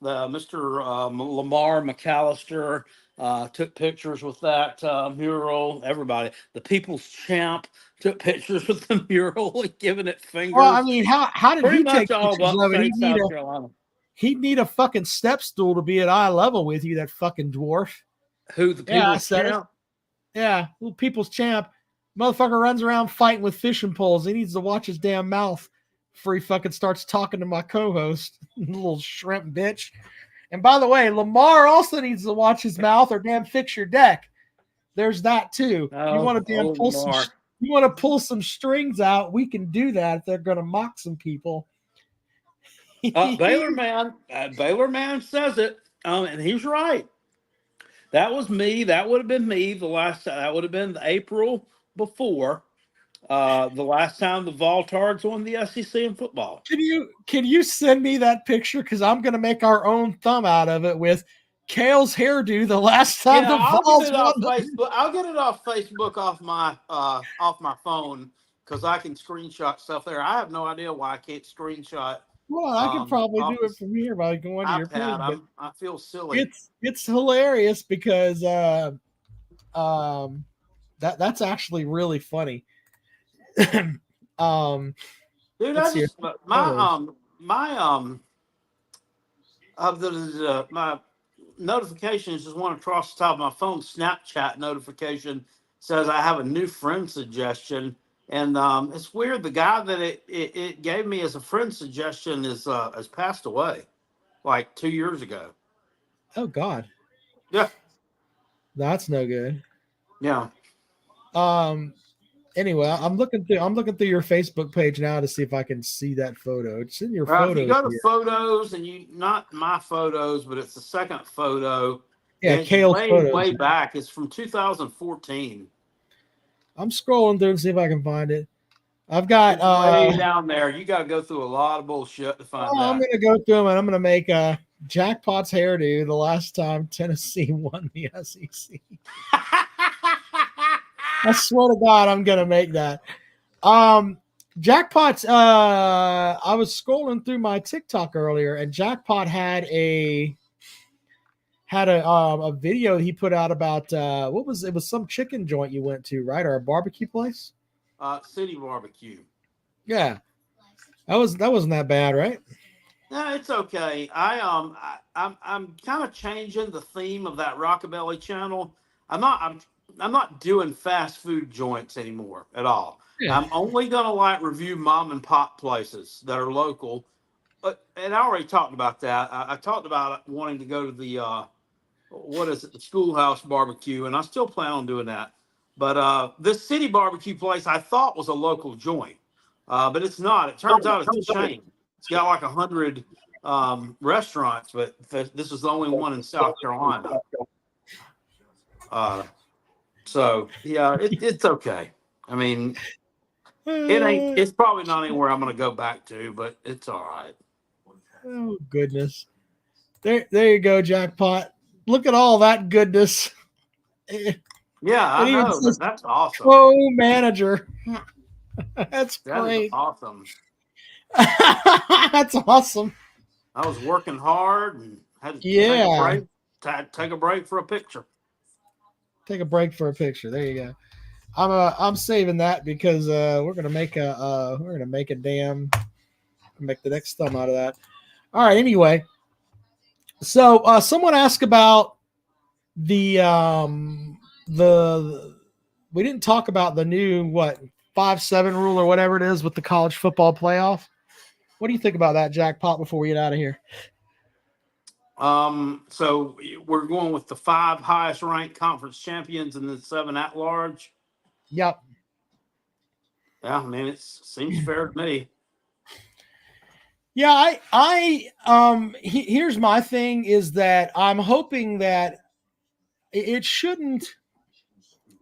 Mr. Lamar McAllister took pictures with that mural. Everybody, the People's Champ took pictures with the mural, giving it Well, I fingers. mean, how did Pretty he much take all of pictures of it? upstate South Carolina. He'd need a fucking step stool to be at eye level with you, that fucking dwarf. Who the Yeah, I People's said it. Champ? Yeah, little people's champ. Motherfucker runs around fighting with fishing poles. He needs to watch his damn mouth before he fucking starts talking to my co-host, little shrimp bitch. And by the way, Lamar also needs to watch his mouth or damn fix your deck. There's that too. You want to damn pull some. You want to pull some strings out? We can do that if they're going to mock some people. Baylor man says it, and he's right. That was me. That would have been me. That would have been April before the last time the Voltards won the SEC in football. Can you send me that picture? Because I'm going to make our own thumb out of it with Kale's hairdo the last time the Vols won. I'll get it off Facebook off my phone because I can screenshot stuff there. I have no idea why I can't screenshot. Well, I could probably do it from here by going to your page. I feel silly. It's hilarious because that's actually really funny. Dude, my notifications just went across the top of my phone. Snapchat notification says I have a new friend suggestion. And it's weird. The guy that it gave me as a friend suggestion has passed away, like 2 years ago. Oh God. Yeah. That's no good. Yeah. Anyway, I'm looking through your Facebook page now to see if I can see that photo. It's in your photos. If you go to photos and not my photos, but it's the second photo. Yeah, Kale's photos. Way back. It's from 2014. I'm scrolling through and see if I can find it. I've got way down there. You got to go through a lot of bullshit to find that. I'm going to go through them and I'm going to make Jackpot's hairdo the last time Tennessee won the SEC. I swear to God, I'm going to make that. Jackpot's. I was scrolling through my TikTok earlier, and Jackpot had a video he put out about it was some chicken joint you went to, right? Or a barbecue place? City Barbecue. Yeah. That wasn't that bad, right? No, it's okay. I'm kind of changing the theme of that Rockabilly channel. I'm not doing fast food joints anymore at all. Yeah. I'm only gonna review mom and pop places that are local. And I already talked about that. I talked about wanting to go to the the Schoolhouse Barbecue, and I still plan on doing that. But this City Barbecue place I thought was a local joint, but it's not. It turns out it's a chain. It's got like 100 restaurants, but this is the only one in South Carolina. So yeah, it's okay. I mean, it's probably not anywhere I'm going to go back to, but it's all right. Oh goodness! There you go, Jackpot. Look at all that goodness. Yeah, I know. That's awesome. Co-manager. That's great. That is awesome. That's awesome. I was working hard and had to take a break for a picture. Take a break for a picture. There you go. I'm saving that because we're gonna make make the next thumb out of that. All right. Anyway, so someone asked about the we didn't talk about the new 5-7 rule or whatever it is with the college football playoff. What do you think about that, Jackpot, before we get out of here? So we're going with the 5 highest ranked conference champions and the 7 at large. Yep. Yeah, I mean, it seems fair to me. Yeah, here's my thing is that I'm hoping that it shouldn't.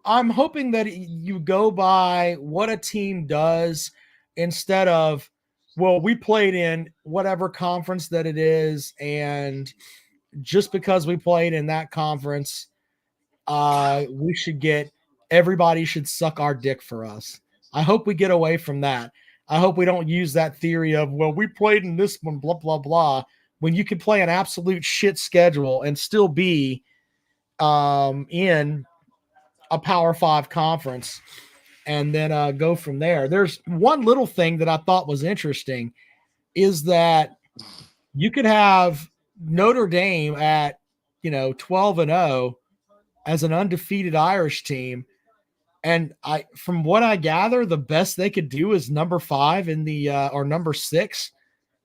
I'm hoping that you go by what a team does instead of, well, we played in whatever conference that it is, and just because we played in that conference, we should get everybody should suck our dick for us. I hope we get away from that. I hope we don't use that theory of, well, we played in this one, blah, blah, blah, when you could play an absolute shit schedule and still be in a Power 5 conference and then go from there. There's one little thing that I thought was interesting is that you could have Notre Dame at, 12-0 as an undefeated Irish team. And from what I gather, the best they could do is number 5 in the or number 6,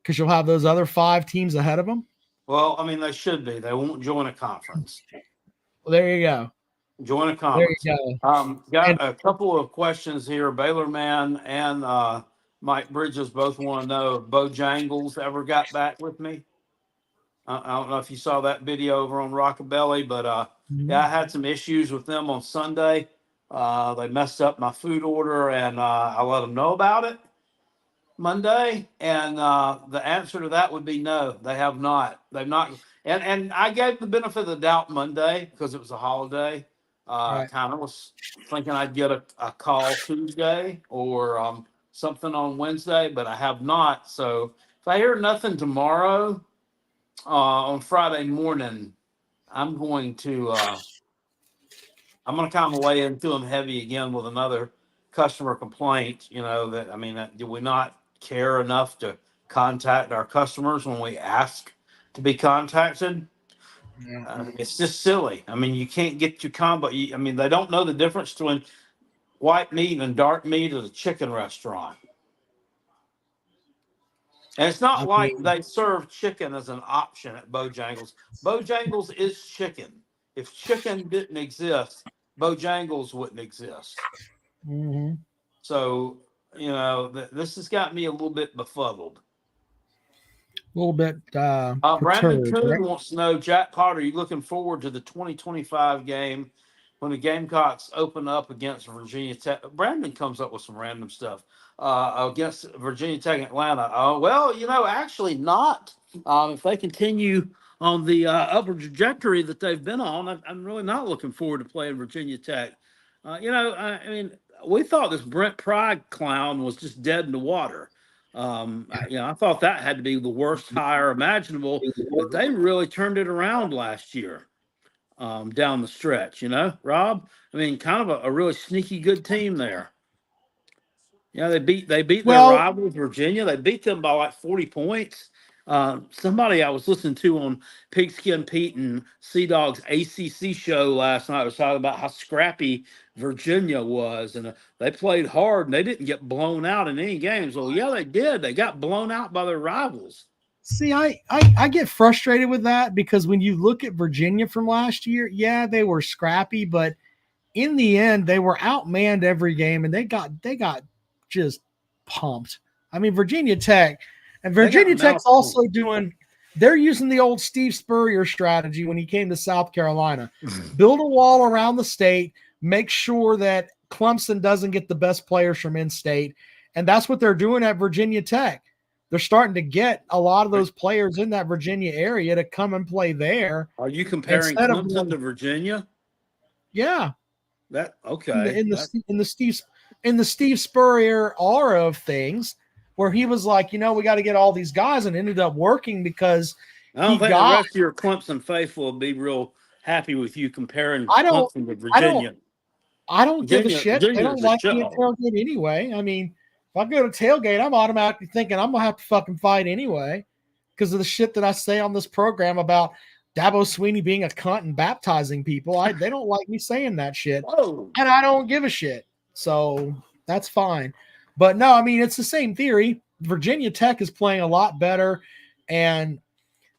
because you'll have those other 5 teams ahead of them. Well, I mean, they should be. They won't join a conference. Well, there you go. Join a conference. There you go. Got a couple of questions here. Baylor Man and Mike Bridges both want to know if Bojangles ever got back with me. I don't know if you saw that video over on Rockabelly, but yeah, I had some issues with them on Sunday. They messed up my food order, and I let them know about it Monday. And the answer to that would be no, they have not. They've not. And I gave the benefit of the doubt Monday because it was a holiday. Right. Kind of was thinking I'd get a call Tuesday or something on Wednesday, but I have not. So if I hear nothing tomorrow, on Friday morning, I'm going to kind of lay into them heavy again with another customer complaint. Do we not care enough to contact our customers when we ask to be contacted? It's just silly. I mean, you can't get your combo. They don't know the difference between white meat and dark meat at a chicken restaurant. And it's not like they serve chicken as an option at Bojangles. Bojangles is chicken. If chicken didn't exist, Bojangles wouldn't exist. Mm-hmm. So, this has got me a little bit befuddled. A little bit. Brandon Coon wants to know, Jack Potter, are you looking forward to the 2025 game when the Gamecocks open up against Virginia Tech? Brandon comes up with some random stuff against Virginia Tech and Atlanta. Actually not. If they continue on the upward trajectory that they've been on, I'm really not looking forward to playing Virginia Tech. We thought this Brent Pride clown was just dead in the water. I thought that had to be the worst hire imaginable, but they really turned it around last year down the stretch, Rob. Kind of a really sneaky good team there. They beat their rivals, Virginia. They beat them by like 40 points. Somebody I was listening to on Pigskin Pete and Sea Dog's ACC show last night was talking about how scrappy Virginia was, and they played hard and they didn't get blown out in any games. Well, yeah, they did. They got blown out by their rivals. See, I get frustrated with that because when you look at Virginia from last year, yeah, they were scrappy, but in the end, they were outmanned every game, and they got just pumped. Virginia Tech. And Virginia Tech's also they're using the old Steve Spurrier strategy when he came to South Carolina. Build a wall around the state, make sure that Clemson doesn't get the best players from in-state. And that's what they're doing at Virginia Tech. They're starting to get a lot of those players in that Virginia area to come and play there. Are you comparing Clemson to Virginia? Yeah. Okay. In the Steve Spurrier aura of things, where he was like, we got to get all these guys, and ended up working because I don't think the rest of your Clemson faithful will be real happy with you comparing Clemson to Virginia. I don't give a shit. They don't like me at tailgate anyway. If I go to tailgate, I'm automatically thinking I'm going to have to fucking fight anyway because of the shit that I say on this program about Dabo Sweeney being a cunt and baptizing people. They don't like me saying that shit. Whoa. And I don't give a shit. So that's fine. But no, it's the same theory. Virginia Tech is playing a lot better, and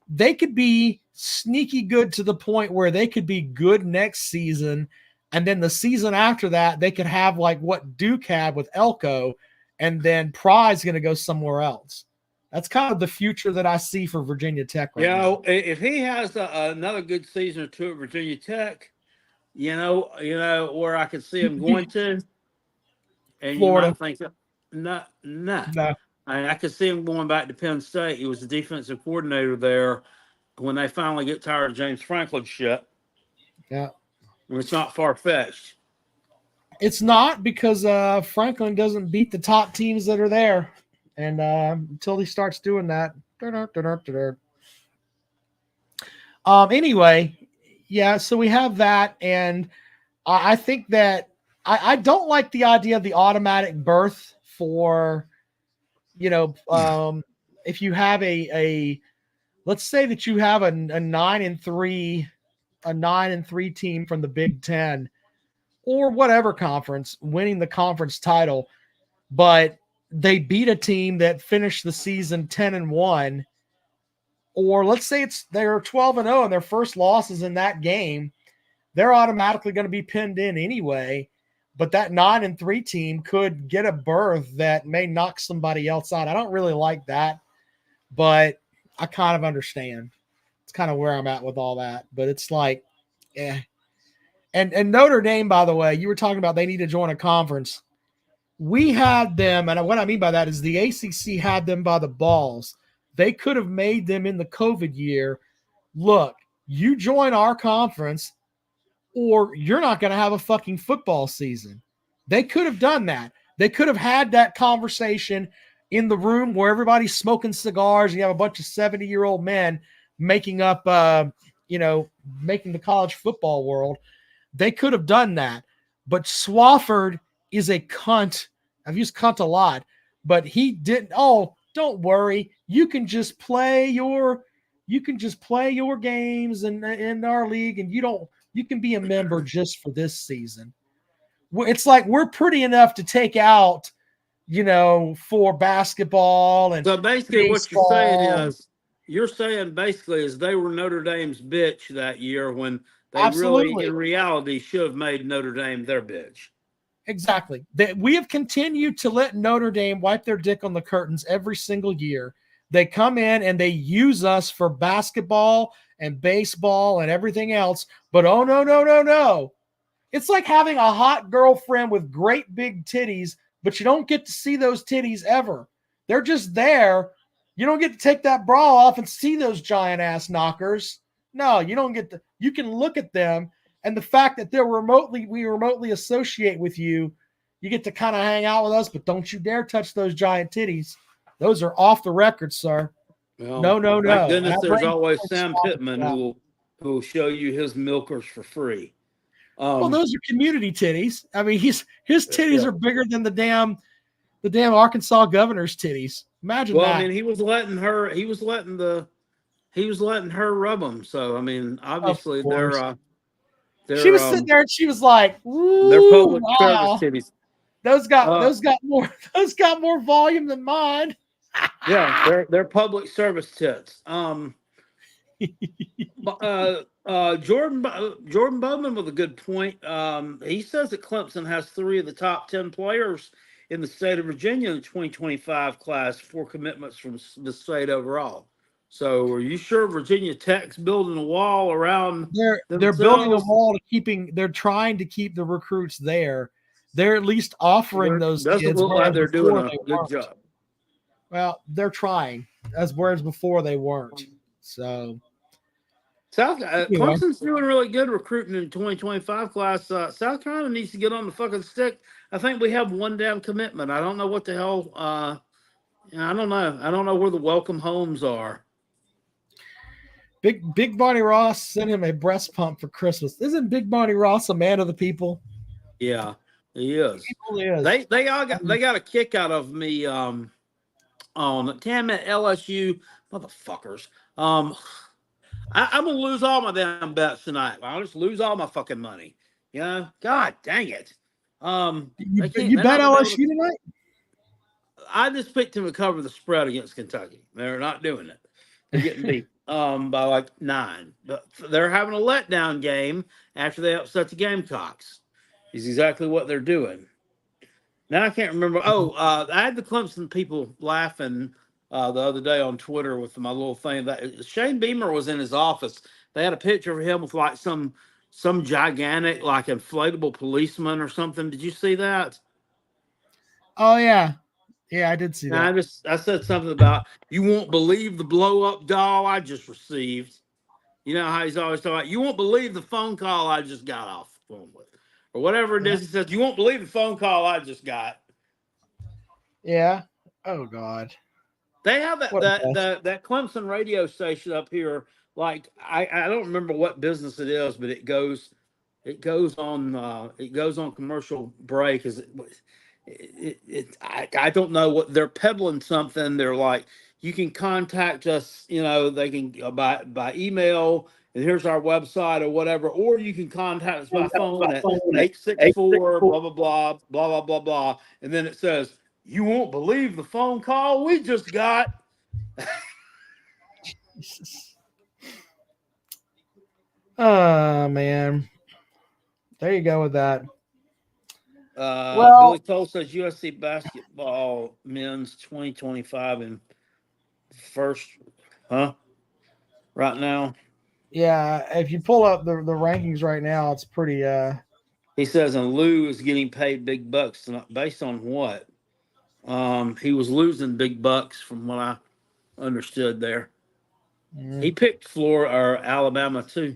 they could be sneaky good to the point where they could be good next season. And then the season after that, they could have like what Duke had with Elko, and then Pride's going to go somewhere else. That's kind of the future that I see for Virginia Tech right now. If he has another good season or two at Virginia Tech, where I could see him going to, and Florida. You might think, no. I could see him going back to Penn State. He was the defensive coordinator there, when they finally get tired of James Franklin shit. Yeah. It's not far-fetched. It's not, because Franklin doesn't beat the top teams that are there. And until he starts doing that. Anyway, yeah, so we have that. And I think that I don't like the idea of the automatic berth for, if you have let's say that you have a 9-3 team from the Big Ten or whatever conference winning the conference title, but they beat a team that finished the season 10-1, or let's say they're 12-0 and their first loss is in that game, they're automatically going to be pinned in anyway. But that 9-3 team could get a berth that may knock somebody else out. I don't really like that, but I kind of understand. It's kind of where I'm at with all that. But it's like, yeah. And Notre Dame, by the way, you were talking about they need to join a conference. We had them, and what I mean by that is the ACC had them by the balls. They could have made them in the COVID year. Look, you join our conference, or you're not going to have a fucking football season. They could have done that. They could have had that conversation in the room where everybody's smoking cigars and you have a bunch of 70-year-old men making up, making the college football world. They could have done that. But Swofford is a cunt. I've used cunt a lot, but he didn't. Oh, don't worry. You can just play your games in our league, and you can be a member just for this season. It's like we're pretty enough to take out, for basketball and so basically baseball. What you're saying basically is they were Notre Dame's bitch that year when they Absolutely. really, in reality, should have made Notre Dame their bitch. Exactly. We have continued to let Notre Dame wipe their dick on the curtains every single year. They come in and they use us for basketball and baseball and everything else. But oh, no. It's like having a hot girlfriend with great big titties, but you don't get to see those titties ever. They're just there. You don't get to take that bra off and see those giant ass knockers. No, you don't get to. You can look at them, and the fact that we remotely associate with you, you get to kind of hang out with us, but don't you dare touch those giant titties. Those are off the record, sir. Well, no. Thank goodness there's always Sam Pittman who will show you his milkers for free. Well, those are community titties. I mean, his titties are bigger than the damn Arkansas governor's titties. Imagine that. Well, I mean, he was letting her rub them. So I mean, obviously they're she was sitting there and she was like, "Ooh, they're public service titties. Those got more volume than mine." Yeah, they're public service tits. Jordan Bowman with a good point. He says that Clemson has 3 of the top 10 players in the state of Virginia in the 2025 class, 4 commitments from the state overall. So, are you sure Virginia Tech's building a wall around? They're building a wall they're trying to keep the recruits there. They're at least offering those. Doesn't look like they're doing a good job. Well, they're trying, whereas before they weren't. So. Clemson's doing really good recruiting in the 2025 class. South Carolina needs to get on the fucking stick. I think we have 1 damn commitment. I don't know what the hell. I don't know. I don't know where the welcome homes are. Big Barney Ross sent him a breast pump for Christmas. Isn't Big Barney Ross a man of the people? Yeah, he is. He really is. They got a kick out of me on damn it LSU motherfuckers. I'm gonna lose all my damn bets tonight. I'll just lose all my fucking money. God dang it. You bet LSU tonight? I just picked them to cover the spread against Kentucky. They're not doing it. They're getting beat by like 9. But they're having a letdown game after they upset the Gamecocks. Is exactly what they're doing. Now I can't remember. I had the Clemson people laughing the other day on Twitter with my little thing that Shane Beamer was in his office. They had a picture of him with like some gigantic like inflatable policeman or something. Did you see that? Oh yeah. Yeah, I did see that. I said something about you won't believe the blow up doll I just received. You know how he's always talking about, you won't believe the phone call I just got off the phone with. Or whatever it is, he says, you won't believe the phone call I just got. Yeah. Oh God. They have What a mess. that Clemson radio station up here. Like I don't remember what business it is, but it goes on commercial break. I don't know what they're peddling something. They're like, you can contact us. You know, they can by email, and here's our website or whatever, or you can contact us by phone at 864 blah blah blah blah blah blah blah, and then it says, you won't believe the phone call we just got. Oh man. There you go with that. Billy Well, Cole says USC basketball men's 2025 in first, huh? Right now, yeah, if you pull up the rankings right now, it's pretty he says, and Lou is getting paid big bucks based on what? He was losing big bucks from what I understood there. He picked Florida or Alabama too,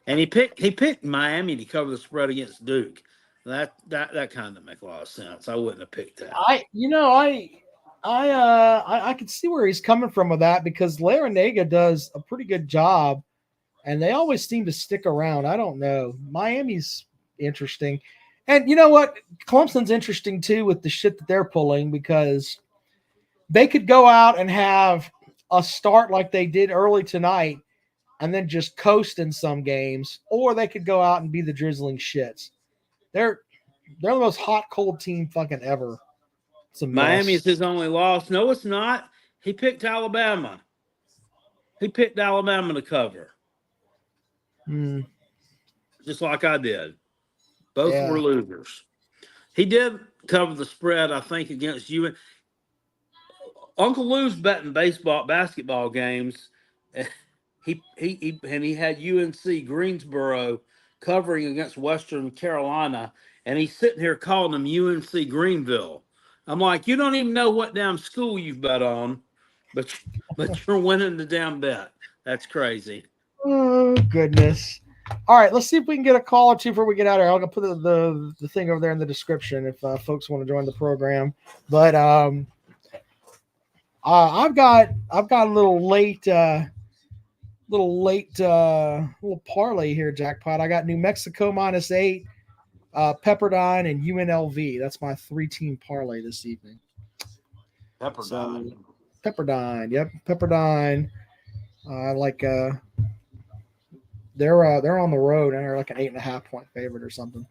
and he picked Miami to cover the spread against Duke. That kind of make a lot of sense. I wouldn't have picked that. I can see where he's coming from with that because Larinaga does a pretty good job, and they always seem to stick around. I don't know. Miami's interesting, and you know what? Clemson's interesting too with the shit that they're pulling because they could go out and have a start like they did early tonight, and then just coast in some games, or they could go out and be the drizzling shits. They're they're the most hot cold team fucking ever. It's a Miami is mess. his only loss. No, it's not. He picked Alabama. He picked Alabama to cover, Mm, just like I did. Both yeah. were losers. He did cover the spread, I think, against you. Uncle Lou's betting basketball games. He had UNC Greensboro covering against Western Carolina, and he's sitting here calling them UNC Greenville. I'm like, you don't even know what damn school you've bet on, but you're winning the damn bet. That's crazy. Oh goodness. All right, let's see if we can get a call or two before we get out of here. I'll put the thing over there in the description if folks want to join the program. But I've got a little parlay here, jackpot. I got New Mexico -8, Pepperdine, and UNLV. That's my 3-team parlay this evening. Pepperdine. So Pepperdine, yep, Pepperdine. Like they're on the road and they're like an 8.5 point favorite or something.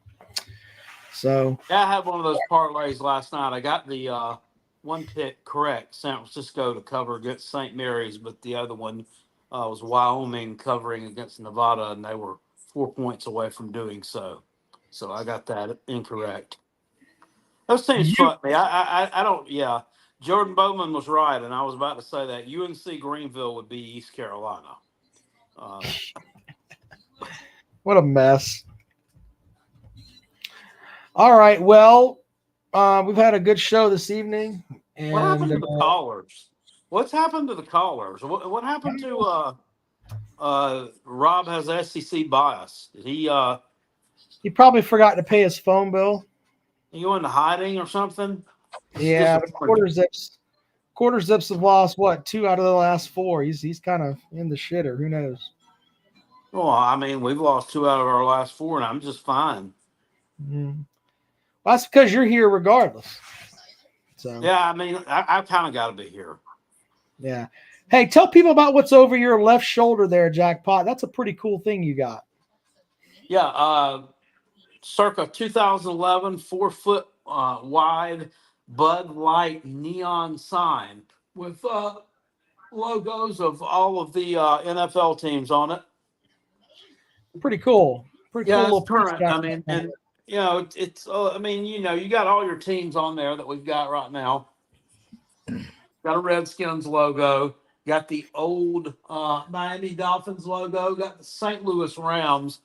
So Yeah, I had one of those parlays last night. I got the one pick correct, San Francisco to cover against St. Mary's, but the other one was Wyoming covering against Nevada, and they were 4 points away from doing so. So I got that incorrect. Those teams you fuck me. I don't. Yeah, Jordan Bowman was right, and I was about to say that UNC Greenville would be East Carolina. what a mess. All right, well, we've had a good show this evening, What happened to and the callers? What's happened to the callers? What happened to Rob has SEC bias? Did he probably forgot to pay his phone bill. he go into hiding or something? Yeah, the quarter zips have lost what 2 out of the last 4. He's kind of in the shitter. Who knows? Well, I mean, we've lost 2 out of our last 4, and I'm just fine. Mm. Well, that's because you're here regardless. So Yeah, I mean, I kind of got to be here. yeah. Hey, tell people about what's over your left shoulder there, Jackpot. That's a pretty cool thing you got. Yeah, circa 2011, 4 foot wide Bud Light neon sign with logos of all of the NFL teams on it. Pretty cool. Pretty cool Yeah, it's little piece. current. I mean, and it's. I mean, you got all your teams on there that we've got right now. Got a Redskins logo. Got the old Miami Dolphins logo. Got the St. Louis Rams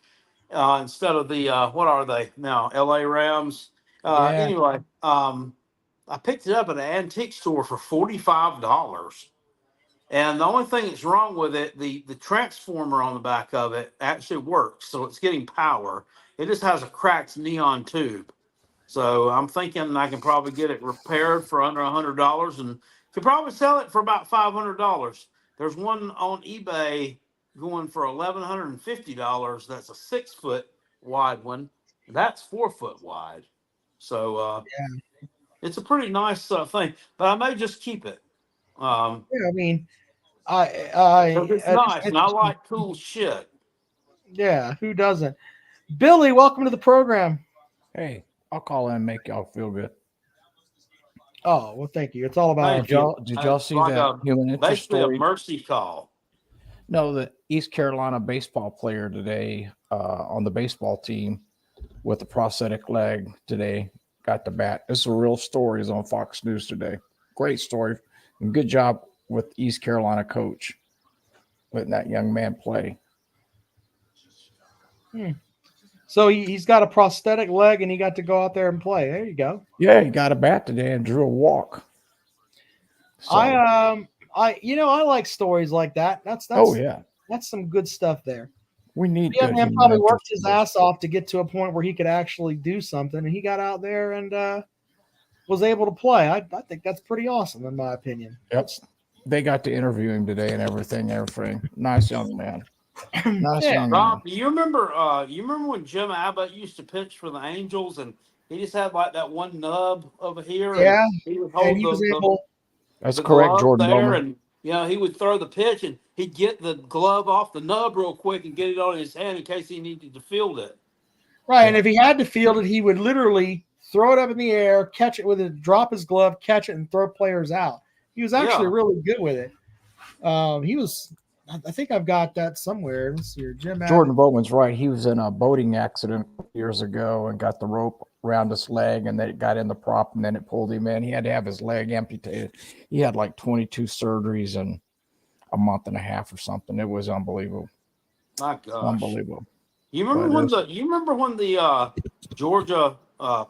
instead of the what are they now? L.A. Rams. Yeah. Anyway, I picked it up at an antique store for $45, And the only thing that's wrong with it, the transformer on the back of it actually works, so it's getting power. It just has a cracked neon tube. So I'm thinking I can probably get it repaired for under $100, and could probably sell it for about $500. There's one on eBay going for $1,150. That's a 6-foot wide one. That's 4-foot wide. So it's a pretty nice thing. But I may just keep it. Yeah, I mean, It's nice, and I like cool shit. Yeah, who doesn't? Billy, welcome to the program. Hey, I'll call in and make y'all feel good. Oh, well, thank you. It's all about Did y'all see like that human interest basically story? a mercy call. No, the East Carolina baseball player today on the baseball team with a prosthetic leg today got the bat. This is a real story. It's on Fox News today. Great story. And good job with East Carolina coach letting that young man play. So he's got a prosthetic leg and he got to go out there and play. There you go. Yeah, he got a bat today and drew a walk. So, I like stories like that. That's that's some good stuff there. We need Yeah, good man human probably interest worked his ass off to get to a point where he could actually do something, and he got out there and was able to play. I think that's pretty awesome, in my opinion. Yep. They got to interview him today and everything. Nice young man. Nice young man. Rob, do you remember when Jim Abbott used to pitch for the Angels, and he just had like that one nub over here? Yeah, and he would hold and he was able. That's the correct, glove Jordan there, Bowman. and he would throw the pitch, and he'd get the glove off the nub real quick and get it on his hand in case he needed to field it. Right, and if he had to field it, he would literally throw it up in the air, catch it with it, drop his glove, catch it, and throw players out. He was actually really good with it. He was. I think I've got that somewhere. Let's see here. Jordan Bowman's right. He was in a boating accident years ago and got the rope around his leg, and then it got in the prop, and then it pulled him in. He had to have his leg amputated. He had like 22 surgeries in a month and a half or something. It was unbelievable. My gosh, unbelievable. You remember when the Georgia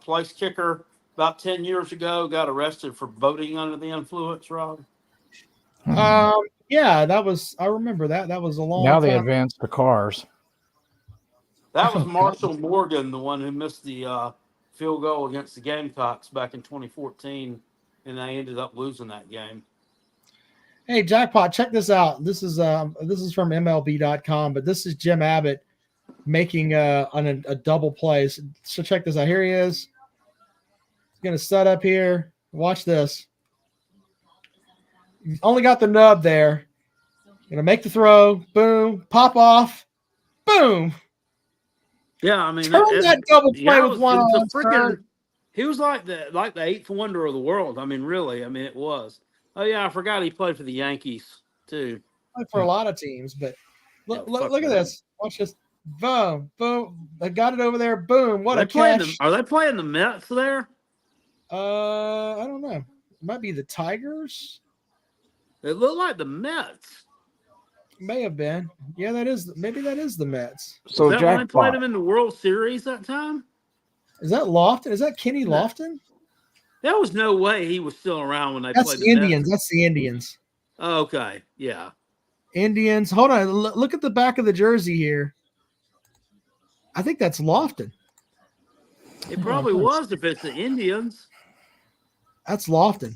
place kicker about 10 years ago got arrested for boating under the influence, Rob? Yeah, I remember that. That was a long time. Now they advanced the cars. That was Marshall Morgan, the one who missed the field goal against the Gamecocks back in 2014, and they ended up losing that game. Hey, Jackpot, check this out. This is from MLB.com, but this is Jim Abbott making a double play. So check this out. Here he is. He's going to set up here. Watch this. He's only got the nub there. Going to make the throw. Boom. Pop off. Boom. Yeah, I mean, Turn that double play with one arm. He was like the eighth wonder of the world. I mean, really. I mean, it was. Oh yeah, I forgot he played for the Yankees too. Played for a lot of teams, but look at this. Watch this. Boom, boom. They got it over there. Boom. What a catch. Are they playing the Mets there? I don't know. It might be the Tigers. It looked like the Mets. May have been. Yeah, maybe that is the Mets. So is that when they played them in the World Series that time? Is that Lofton? Is that Kenny Lofton? There was no way he was still around when they That's played the Indians. That's the Indians. Oh, okay. Yeah. Indians. Hold on. Look at the back of the jersey here. I think that's Lofton. It probably was if it's the Indians. That's Lofton.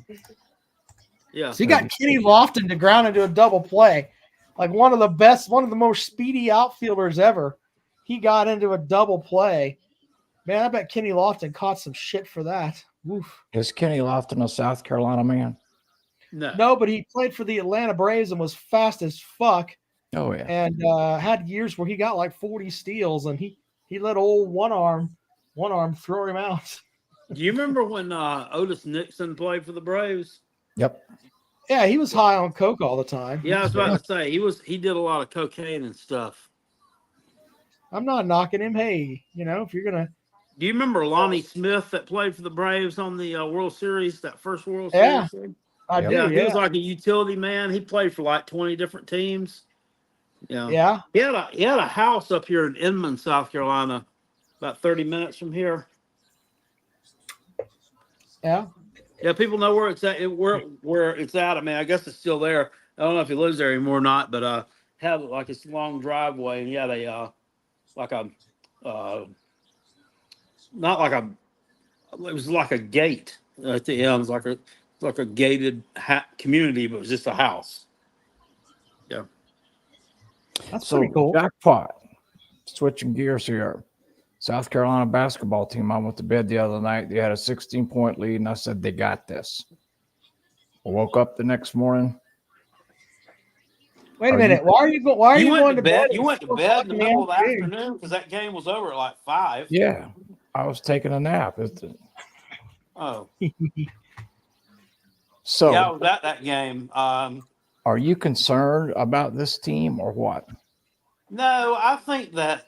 Yeah. So you got Kenny Lofton to ground into a double play. Like one of the most speedy outfielders ever. He got into a double play. Man, I bet Kenny Lofton caught some shit for that. Oof. Is Kenny Lofton a South Carolina man? No, but he played for the Atlanta Braves and was fast as fuck. Oh, yeah. And had years where he got like 40 steals, and he let old one arm throw him out. Do you remember when Otis Nixon played for the Braves? Yep. Yeah, he was high on coke all the time. Yeah, I was about to say he did a lot of cocaine and stuff. I'm not knocking him. Hey, if you're gonna. Do you remember Lonnie Smith that played for the Braves on the World Series, that first World Series? Yeah, I do. Yeah, he was like a utility man. He played for like 20 different teams. Yeah. He had a house up here in Inman, South Carolina, about 30 minutes from here. Yeah. Yeah, people know where it's at. Where it's at. I mean, I guess it's still there. I don't know if he lives there anymore or not, but had like this long driveway, and he had a like a not like a it was like a gate at the end. It was like a gated community, but it was just a house. Yeah. That's So pretty cool. jackpot. Switching gears here. South Carolina basketball team. I went to bed the other night. They had a 16-point lead, and I said they got this. I woke up the next morning. Wait a Are minute. Why are you going to bed? You went to bed in the middle of the afternoon because that game was over at like 5. Yeah, I was taking a nap. Oh, So yeah, I was at that game. are you concerned about this team or what? No, I think that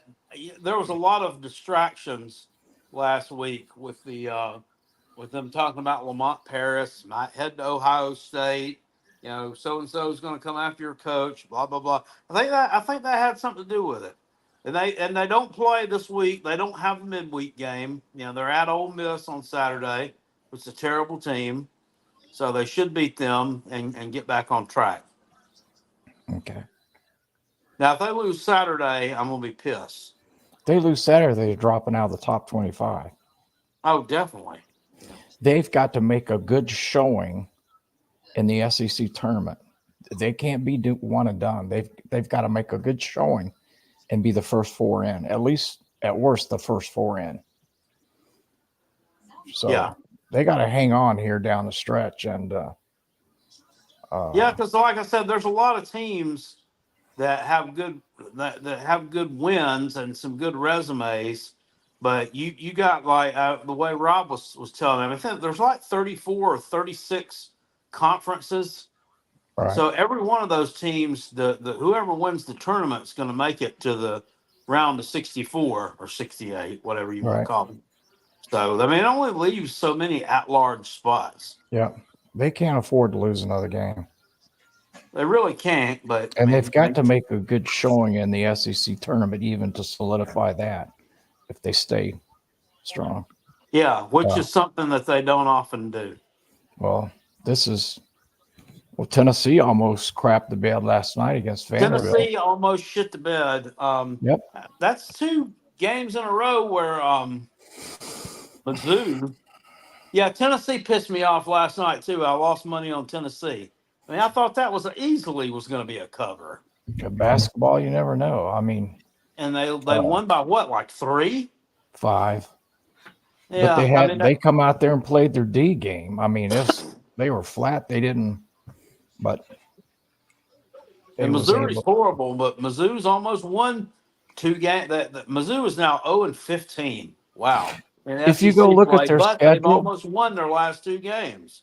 there was a lot of distractions last week with with them talking about Lamont Paris might head to Ohio State. So and so is going to come after your coach. Blah blah blah. I think that had something to do with it. And they don't play this week. They don't have a midweek game. They're at Ole Miss on Saturday. It's a terrible team, so they should beat them and get back on track. Okay. Now, if they lose Saturday, I'm gonna be pissed. If they lose Saturday, they're dropping out of the top 25. Oh, definitely. They've got to make a good showing in the SEC tournament. They can't be one and done. They've got to make a good showing and be the first 4 in, at least at worst the first 4 in. So Yeah. they got to hang on here down the stretch. And Yeah, because like I said, there's a lot of teams that have good wins and some good resumes, but you got like the way Rob was telling me, I think there's like 34 or 36 conferences. right. So every one of those teams, the whoever wins the tournament is going to make it to the round of 64 or 68, whatever you want to call them. So I mean, it only leaves so many at-large spots. Yeah, they can't afford to lose another game. They really can't, but And they've got to make a good showing in the SEC tournament even to solidify that if they stay strong. Yeah, which is something that they don't often do. Well, Tennessee almost crapped the bed last night against Vanderbilt. Tennessee almost shit the bed. Yep. That's 2 games in a row where Mizzou. Yeah, Tennessee pissed me off last night too. I lost money on Tennessee. I mean, I thought that was going to be a cover. Basketball, you never know. I mean, And they won by what, like 3? 5. Yeah, But they come out there and played their D game. I mean, they were flat. They didn't. But and Missouri's horrible, but Mizzou's almost won 2 games. That Mizzou is now 0-15. Wow. If you go look at their but schedule, they've almost won their last 2 games.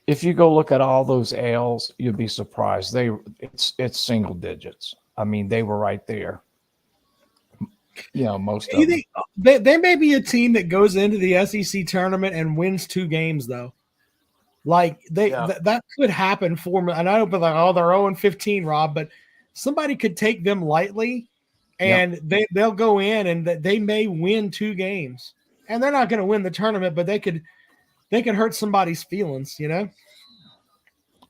If you go look at all those L's, you'd be surprised. It's single digits. I mean, they were right there. Most of them. They may be a team that goes into the SEC tournament and wins 2 games though. Like that could happen for me. And I know, but like, they're 0-15, Rob, but somebody could take them lightly, and they'll go in and they may win 2 games, and they're not going to win the tournament, but they could hurt somebody's feelings,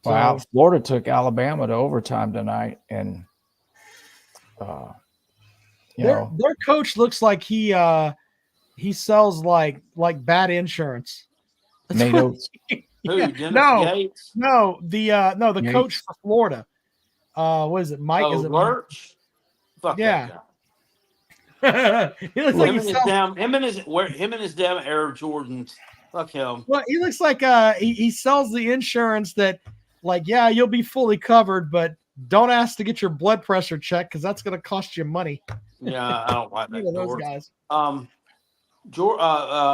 Wow, Florida took Alabama to overtime tonight, and their coach looks like he sells like bad insurance. Nate Oates. Who? Gates? No, the Yates. coach for Florida. What is it, Mike? Oh, is it Lurch? Fuck Yeah. that guy. He looks like Him and his damn Air Jordans. Fuck him. Well, he looks like he sells the insurance that, like, yeah, you'll be fully covered, but don't ask to get your blood pressure checked because that's going to cost you money. Yeah, I don't like that. Those guys.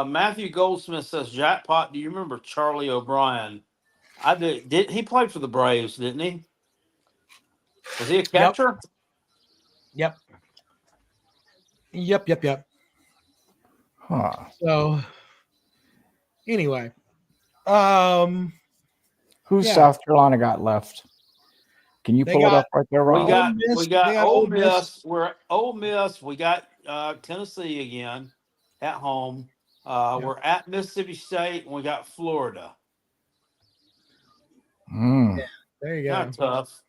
Matthew Goldsmith says, "Jackpot, do you remember Charlie O'Brien?" I did. He played for the Braves, didn't he? Was he a catcher? Yep. Huh. So anyway, who's South Carolina got left? Can you pull it up right there, Rob? We got Ole Miss. We're at Ole Miss. We got Tennessee again at home. We're at Mississippi State, and we got Florida. Mm. There you go. Not tough.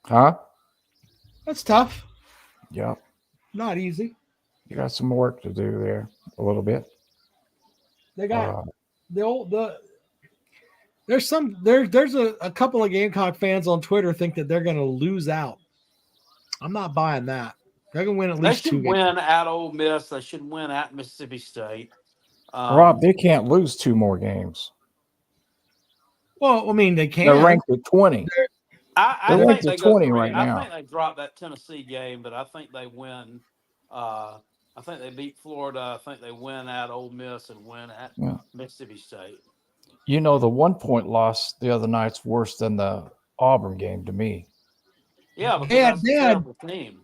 Huh? That's tough. Yeah. Not easy. You got some work to do there a little bit. They got Uh, there's a couple of Gamecock fans on Twitter think that they're going to lose out. I'm not buying that. They're going to win at They least 2 should games. win at Ole Miss. They should win at Mississippi State. Rob, they can't lose 2 more games. Well, I mean, they can. They're ranked at 20. I They're think ranked they at go 20 3. right now. I think they dropped that Tennessee game, but I think they win. I think they beat Florida. I think they win at Ole Miss and win at Mississippi State. You know, the 1-point loss the other night's worse than the Auburn game to me. Yeah, because that's a terrible team.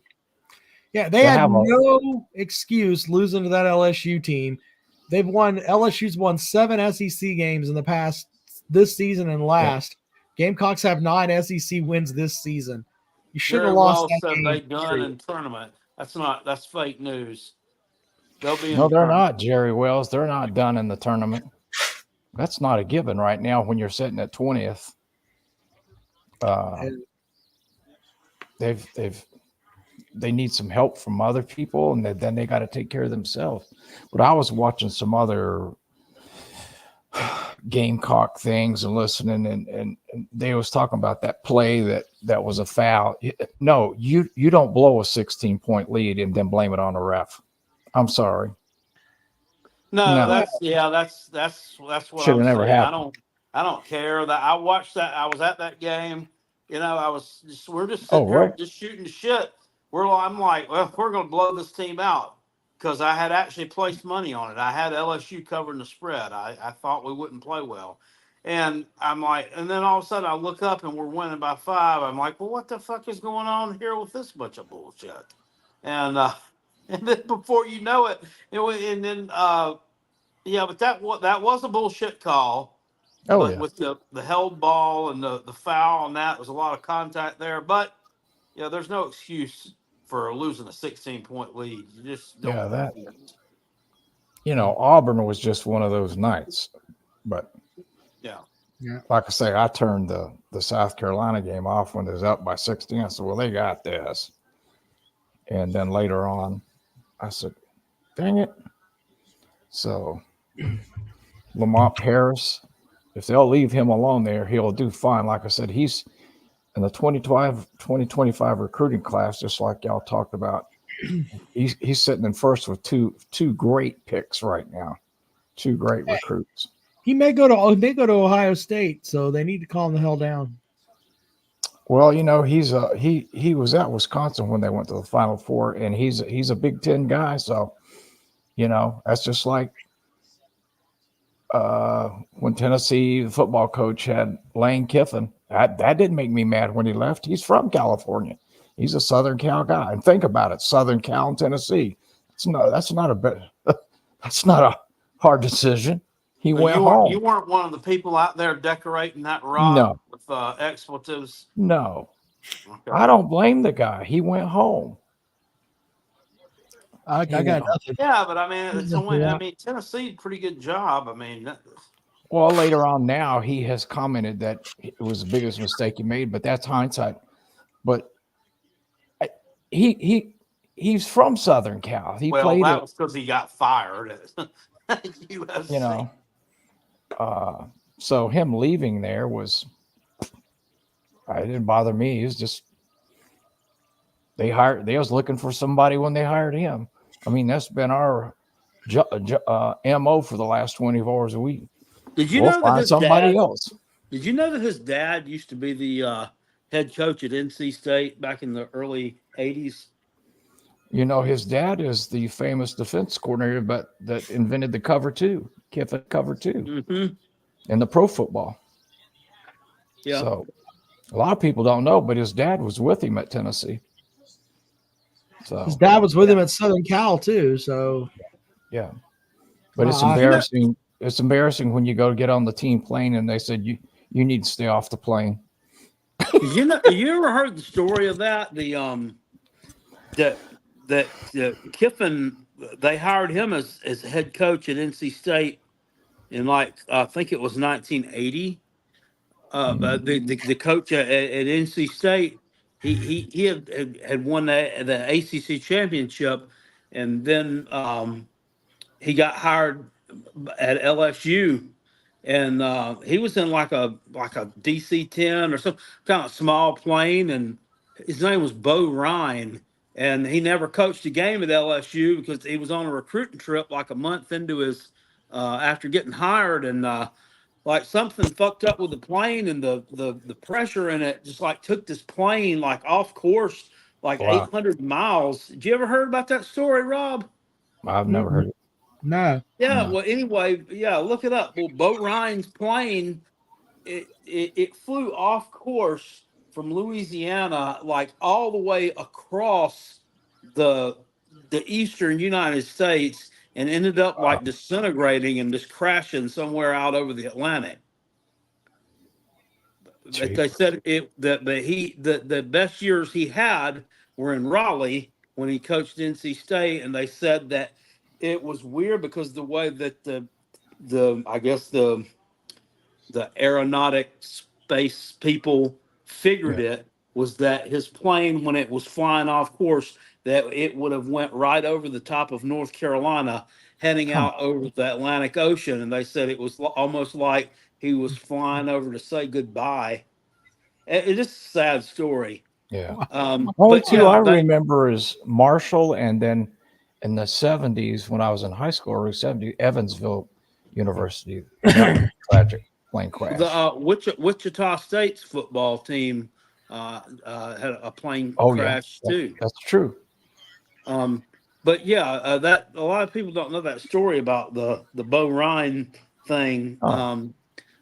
Yeah, they had no excuse losing to that LSU team. LSU's won 7 SEC games in the past this season and last. Yeah. Gamecocks have 9 SEC wins this season. You should have lost that game. They done in tournament. That's fake news. They're not, Jerry Wells. They're not done in the tournament. That's not a given right now when you're sitting at 20th. They need some help from other people, and then they got to take care of themselves. But I was watching some other Gamecock things and listening, and they was talking about that play that was a foul. No, you don't blow a 16-point lead and then blame it on the ref. I'm sorry. No. That's what should have never happened. I don't care that I watched that. I was at that game. You know, we're just sitting there just shooting the shit. I'm like, well, we're going to blow this team out because I had actually placed money on it. I had LSU covering the spread. I thought we wouldn't play well. And I'm like, and then all of a sudden I look up and we're winning by 5. I'm like, well, what the fuck is going on here with this bunch of bullshit? And then before you know it, but that was a bullshit call. With the held ball and the foul on that, there was a lot of contact there. But there's no excuse for losing a 16-point lead. You just don't. Auburn was just one of those nights. But like I say, I turned the South Carolina game off when it was up by 16. I said, well, they got this. And then later on, I said, dang it. So Lamont Paris, if they'll leave him alone there, he'll do fine. Like I said, he's in the 2025 recruiting class, just like y'all talked about. He's sitting in first with two great picks right now, 2 great recruits. He may go to Ohio State, so they need to calm the hell down. Well, he was at Wisconsin when they went to the Final Four, and he's a Big Ten guy, so that's just like when Tennessee, the football coach, had Lane Kiffin. That didn't make me mad when he left. He's from California. He's a Southern Cal guy. And think about it, Southern Cal and Tennessee. That's not a hard decision. He went home. You weren't one of the people out there decorating that rock with expletives. No. Okay. I don't blame the guy. He went home. I got nothing. Yeah, but I mean, Tennessee, pretty good job. I mean, well, later on now, he has commented that it was the biggest mistake he made, but that's hindsight. But he's from Southern Cal. He played. That was because he got fired at USC. So him leaving there it didn't bother me. He was just they was looking for somebody when they hired him. I mean, that's been our MO for the last 24 hours a week. Did you know that somebody else? Did you know that his dad used to be the head coach at NC State back in the early 80s? His dad is the famous defense coordinator, but that invented the cover 2, Kiffin cover 2, in the pro football. Yeah. So a lot of people don't know, but his dad was with him at Tennessee. So his dad was with him at Southern Cal too. So yeah, but it's embarrassing. It's embarrassing when you go to get on the team plane and they said you need to stay off the plane. You ever heard the story of that? That Kiffin, they hired him as head coach at NC State in I think it was 1980. But the coach at NC State he had won the ACC championship, and then he got hired at LSU, and he was in like a DC-10 or some kind of small plane, and his name was Bo Ryan, and he never coached a game at LSU because he was on a recruiting trip like a month into his after getting hired, and like something fucked up with the plane, and the pressure in it just like took this plane like off course like Wow. 800 miles. Did you ever heard about that story, Rob? I've never heard it. No. Yeah, No. well, anyway, yeah, look it up. Well, Bo Ryan's plane, it flew off course from Louisiana, like all the way across the eastern United States, and ended up like disintegrating and just crashing somewhere out over the Atlantic. But they said the best years he had were in Raleigh when he coached NC State, and they said that it was weird because the way that the I guess the aeronautic space people figured it was that his plane, when it was flying off course, that it would have went right over the top of North Carolina, heading Huh. out over the Atlantic Ocean, and they said it was almost like he was flying over to say goodbye. It's just a sad story. Yeah. Only Only two I remember is Marshall, and then in the 70s when I was in high school, early 70s, Evansville University. That was a tragic plane crash. The Wichita State's football team had a plane crash too. That's true. But yeah, that a lot of people don't know that story about the Bo Ryan thing. Oh.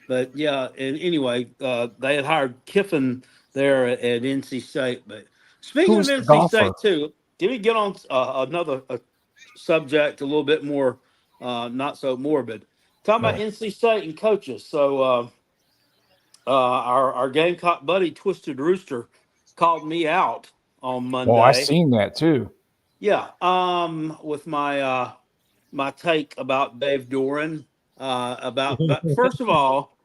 But yeah, and anyway, they had hired Kiffin there at NC State. But speaking of NC State too, can we get on another subject a little bit more, not so morbid? Talking about NC State and coaches. So our Gamecock buddy Twisted Rooster called me out on Monday. Oh, I seen that too. Yeah, with my my take about Dave Doran. But first of all,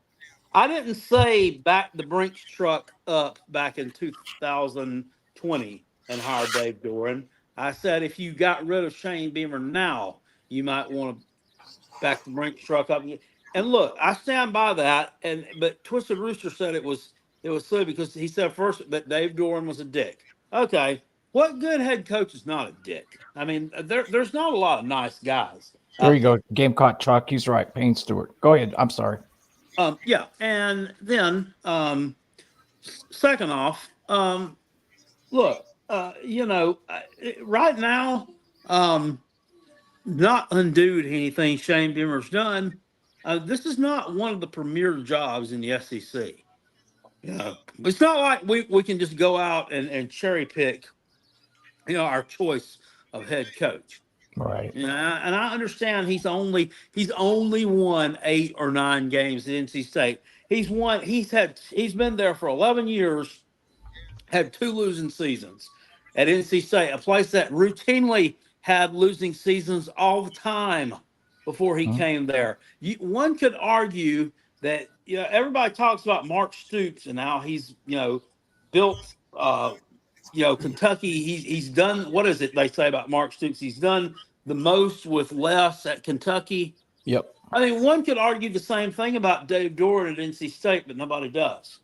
I didn't say back the Brinks truck up back in 2020 and hire Dave Doran. I said if you got rid of Shane Beamer now, you might want to back the Brinks truck up. And look, I stand by that. But Twisted Rooster said it was silly because he said first that Dave Doran was a dick. Okay, what good head coach is not a dick? I mean, there's not a lot of nice guys. There you go, Gamecock truck. He's right, Payne Stewart. Go ahead. I'm sorry. Yeah, and then second off, look, right now, not undo anything Shane Beamer's done. This is not one of the premier jobs in the SEC. Yeah, it's not like we can just go out and cherry pick, our choice of head coach. Right. Yeah, and I understand he's only won 8 or 9 games at NC State. He's been there for 11 years, had 2 losing seasons at NC State, a place that routinely had losing seasons all the time before he came there. One could argue that everybody talks about Mark Stoops and how he's built Kentucky. He's done, what is it they say about Mark Stoops? He's done the most with less at Kentucky. Yep. I mean, one could argue the same thing about Dave Doran at NC State, but nobody does.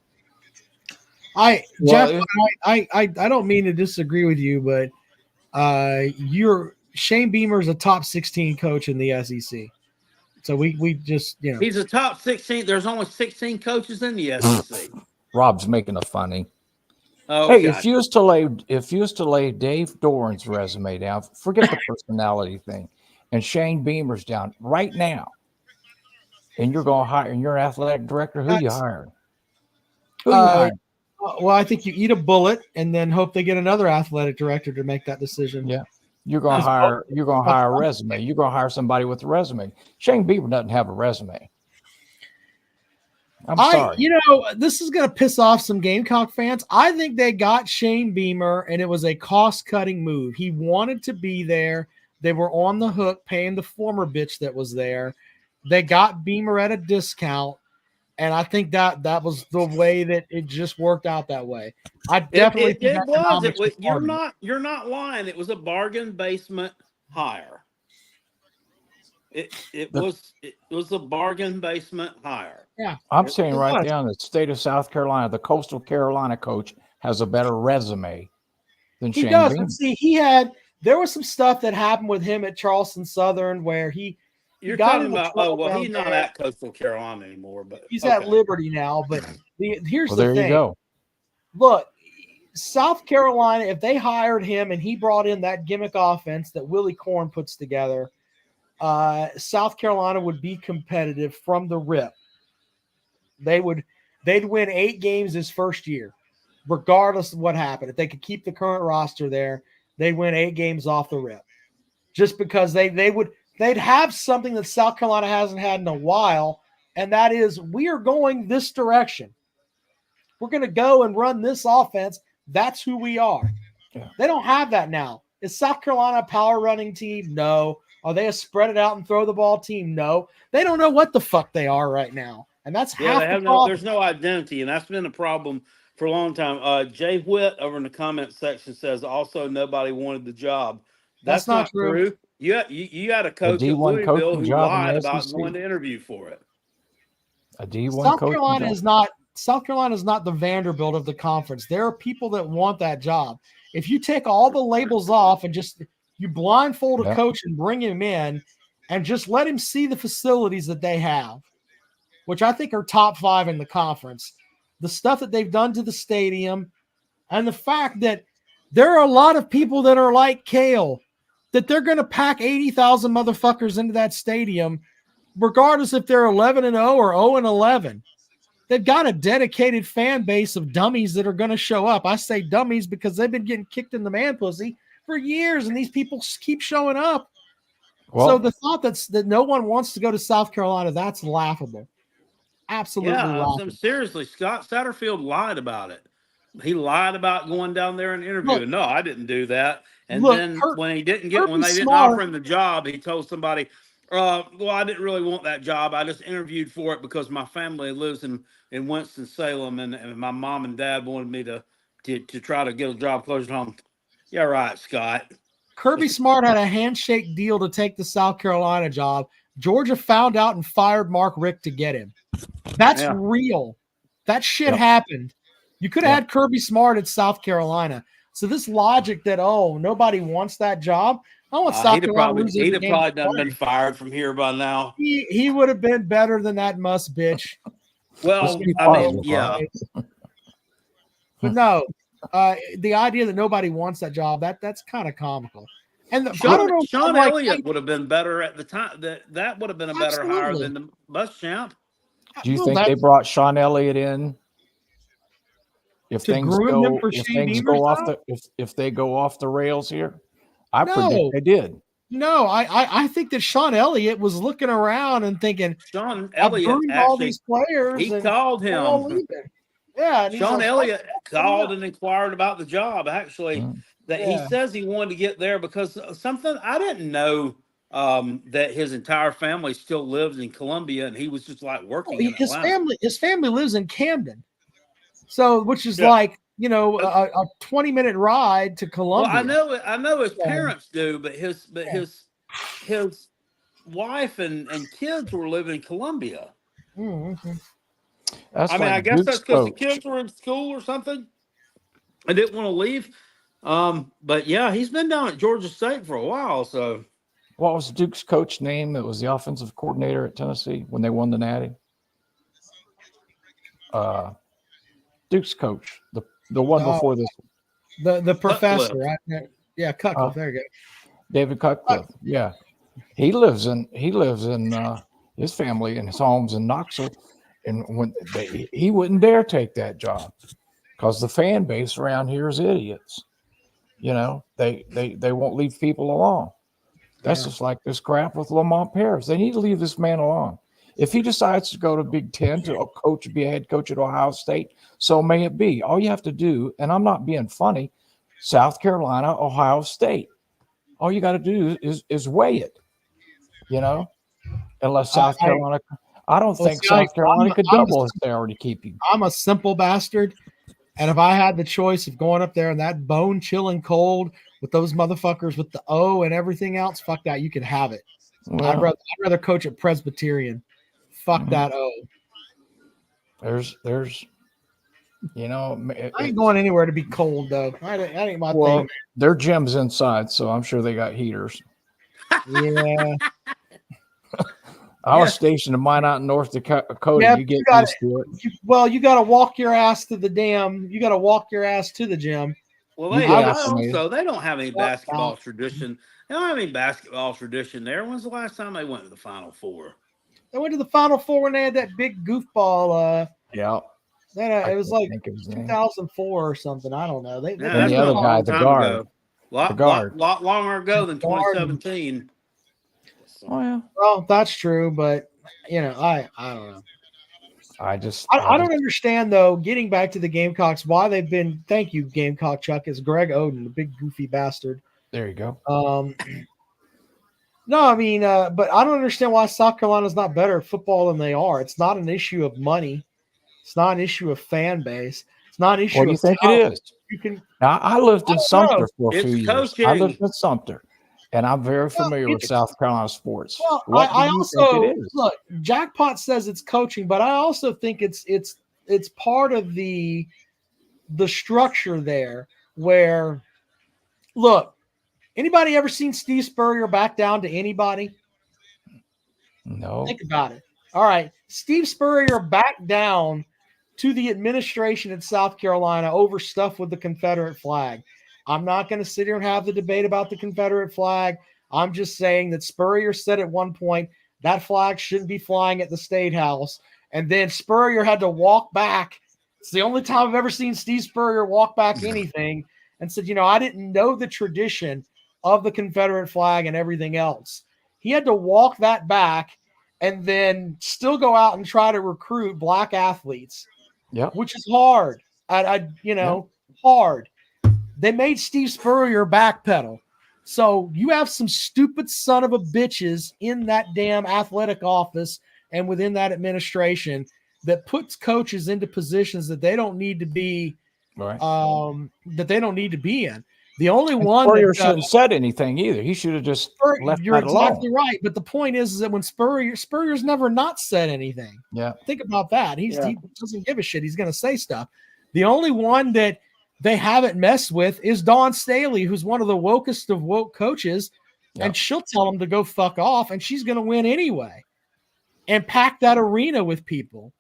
Jeff, I don't mean to disagree with you, but Shane Beamer's a top 16 coach in the SEC. So we just he's a top 16. There's only 16 coaches in the SEC. Rob's making a funny. Oh, hey, God. if you was to lay Dave Doran's resume down, forget the personality thing, and Shane Beamer's down right now, and you're going to hire, and you're an athletic director, who you hiring? Who you hiring? Well, I think you eat a bullet and then hope they get another athletic director to make that decision. Yeah. You're going to hire a resume. You're going to hire somebody with a resume. Shane Beamer doesn't have a resume. I'm sorry. This is going to piss off some Gamecock fans. I think they got Shane Beamer, and it was a cost-cutting move. He wanted to be there. They were on the hook paying the former bitch that was there. They got Beamer at a discount. And I think that was the way that it just worked out that way. I definitely think It was. economics was You're part of it. you're not lying. It was a bargain basement hire. It was a bargain basement hire. Yeah. I'm saying It right was. down the state of South Carolina, the Coastal Carolina coach has a better resume than He Shane does. Beamer. But see, there was some stuff that happened with him at Charleston Southern where he You're got talking into about trouble down he's not there. at Coastal Carolina anymore, but He's okay. at Liberty now. But here's Well, the there thing. you go. Look, South Carolina, if they hired him and he brought in that gimmick offense that Willie Corn puts together, South Carolina would be competitive from the rip. They'd win 8 games his first year, regardless of what happened. If they could keep the current roster there, they'd win 8 games off the rip. Just because they'd have something that South Carolina hasn't had in a while, and that is we are going this direction. We're going to go and run this offense. That's who we are. Yeah. They don't have that now. Is South Carolina a power running team? No. Are they a spread it out and throw the ball team? No. They don't know what the fuck they are right now. And that's half they the have problem. there's no identity, and that's been a problem for a long time. Jay Witt over in the comment section says also nobody wanted the job. That's not true. You had a coach at D1 Louisville coaching who job in lied the about SEC. going to interview for it. A D1 South coaching Carolina job. South Carolina is not the Vanderbilt of the conference. There are people that want that job. If you take all the labels off and just you blindfold a coach and bring him in and just let him see the facilities that they have, which I think are top 5 in the conference, the stuff that they've done to the stadium, and the fact that there are a lot of people that are like Kale, that they're going to pack 80,000 motherfuckers into that stadium, regardless if they're 11-0 or 0-11. They've got a dedicated fan base of dummies that are going to show up. I say dummies because they've been getting kicked in the man pussy for years, and these people keep showing up. Well, so the thought that no one wants to go to South Carolina, that's laughable. Absolutely laughable. Seriously, Scott Satterfield lied about it. He lied about going down there and interviewing. No, I didn't do that. And then when they didn't offer him the job, he told somebody, well, I didn't really want that job. I just interviewed for it because my family lives in Winston-Salem, and my mom and dad wanted me to try to get a job closer to home. Yeah, right, Scott. Kirby Smart had a handshake deal to take the South Carolina job. Georgia found out and fired Mark Richt to get him. That's real. That shit happened. You could have had Kirby Smart at South Carolina. So this logic that, nobody wants that job. I want South Carolina. He'd have probably done been fired from here by now. He would have been better than that muss bitch. Well, I mean, yeah. But no, the idea that nobody wants that job, that's kind of comical. And Sean Elliott would have been better at the time. That would have been a better hire than the Muschamp. Do you think they brought Sean Elliott in? If things go off the rails here, I predict they did. No, I think that Sean Elliott was looking around and thinking Sean Elliott all these players. He called him. Yeah, Sean Elliott called and inquired about the job. Actually, he says he wanted to get there because something I didn't know that his entire family still lives in Columbia, and he was just like working. His family lives in Camden, so which is like a 20-minute ride to Columbia. Well, I know his parents do, but his wife and kids were living in Columbia. Mm-hmm. I guess that's because the kids were in school or something. I didn't want to leave. But yeah, he's been down at Georgia State for a while. So, what was Duke's coach name? That was the offensive coordinator at Tennessee when they won the Natty. Duke's coach, the one before this. The professor, right? Yeah, Cutcliffe. There you go. David Cutcliffe. Yeah, he lives in his family and his home's in Knoxville, and when he wouldn't dare take that job because the fan base around here is idiots. They won't leave people alone. That's just like this crap with Lamont Paris. They need to leave this man alone. If he decides to go to Big Ten to be a head coach at Ohio State, so may it be. All you have to do, and I'm not being funny, South Carolina, Ohio State. All you got to do is weigh it, unless South Carolina. I don't Well, think see, South Carolina could I'm double his salary to keep him. I'm a simple bastard. And if I had the choice of going up there in that bone chilling cold with those motherfuckers with the O and everything else, fuck that. You can have it. I'd Well, rather coach at Presbyterian. Fuck Mhm. that O. there's, you know, I ain't going anywhere to be cold though. That ain't my well, thing. their gym's inside, so I'm sure they got heaters. Yeah. I was stationed in Minot, North Dakota. Yeah, You get you got used to it. you got to walk your ass to the damn. You got to walk your ass to the gym. Well, You they get I acclimated. also they don't have any Fuck basketball that. tradition. They don't have any basketball tradition there. When's the last time they went to the Final Four? They went to the Final Four when they had that big goofball. Yeah. It was like Think of his name. 2004 or something. I don't know. They Yeah, And that's the been other a long guy, the time guard. ago. Lot guard. longer ago than Guard. 2017. Oh yeah. Well, that's true, but I don't know. I don't understand though. Getting back to the Gamecocks, why they've been. Thank you, Gamecock Chuck. Is Greg Oden, the big goofy bastard. There you go. No, I mean, but I don't understand why South Carolina's not better at football than they are. It's not an issue of money. It's not an issue of fan base. It's not an issue. What do you of think talent. it is? You can. Now, I lived in I don't Sumter know. for a few It's years. I coaching. lived in Sumter, and I'm very familiar with South Carolina sports. Well, What I do you also think it is? look. Jackpot says it's coaching, but I also think it's part of the structure there. Where, look, anybody ever seen Steve Spurrier back down to anybody? No. Think about it. All right, Steve Spurrier backed down to the administration in South Carolina over stuff with the Confederate flag. I'm not going to sit here and have the debate about the Confederate flag. I'm just saying that Spurrier said at one point that flag shouldn't be flying at the State House. And then Spurrier had to walk back. It's the only time I've ever seen Steve Spurrier walk back anything and said, I didn't know the tradition of the Confederate flag and everything else. He had to walk that back and then still go out and try to recruit black athletes. Yeah. Which is hard. Hard. They made Steve Spurrier backpedal. So you have some stupid son of a bitches in that damn athletic office and within that administration that puts coaches into positions that they don't need to be, Right. that they don't need to be in. The only one Spurrier that shouldn't have said anything either. He should have just left you're that alone. exactly right. But the point is that when Spurrier's never not said anything. Yeah. Think about that. He doesn't give a shit. He's going to say stuff. The only one that they haven't messed with is Dawn Staley, who's one of the wokest of woke coaches, and she'll tell him to go fuck off, and she's going to win anyway and pack that arena with people.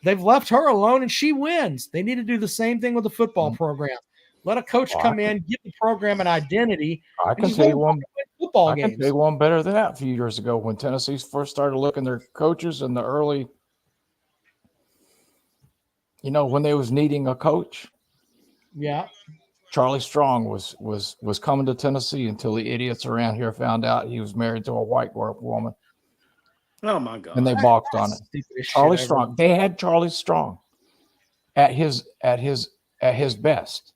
They've left her alone, and she wins. They need to do the same thing with the football program. Let a coach come in, give the program an identity. I can tell you one football I games. can tell you one better than that a few years ago when Tennessee first started looking their coaches in the early, when they was needing a coach. Yeah. Charlie Strong was coming to Tennessee until the idiots around here found out he was married to a white woman. Oh my God. And they balked on it. Charlie Strong. They had Charlie Strong at his best.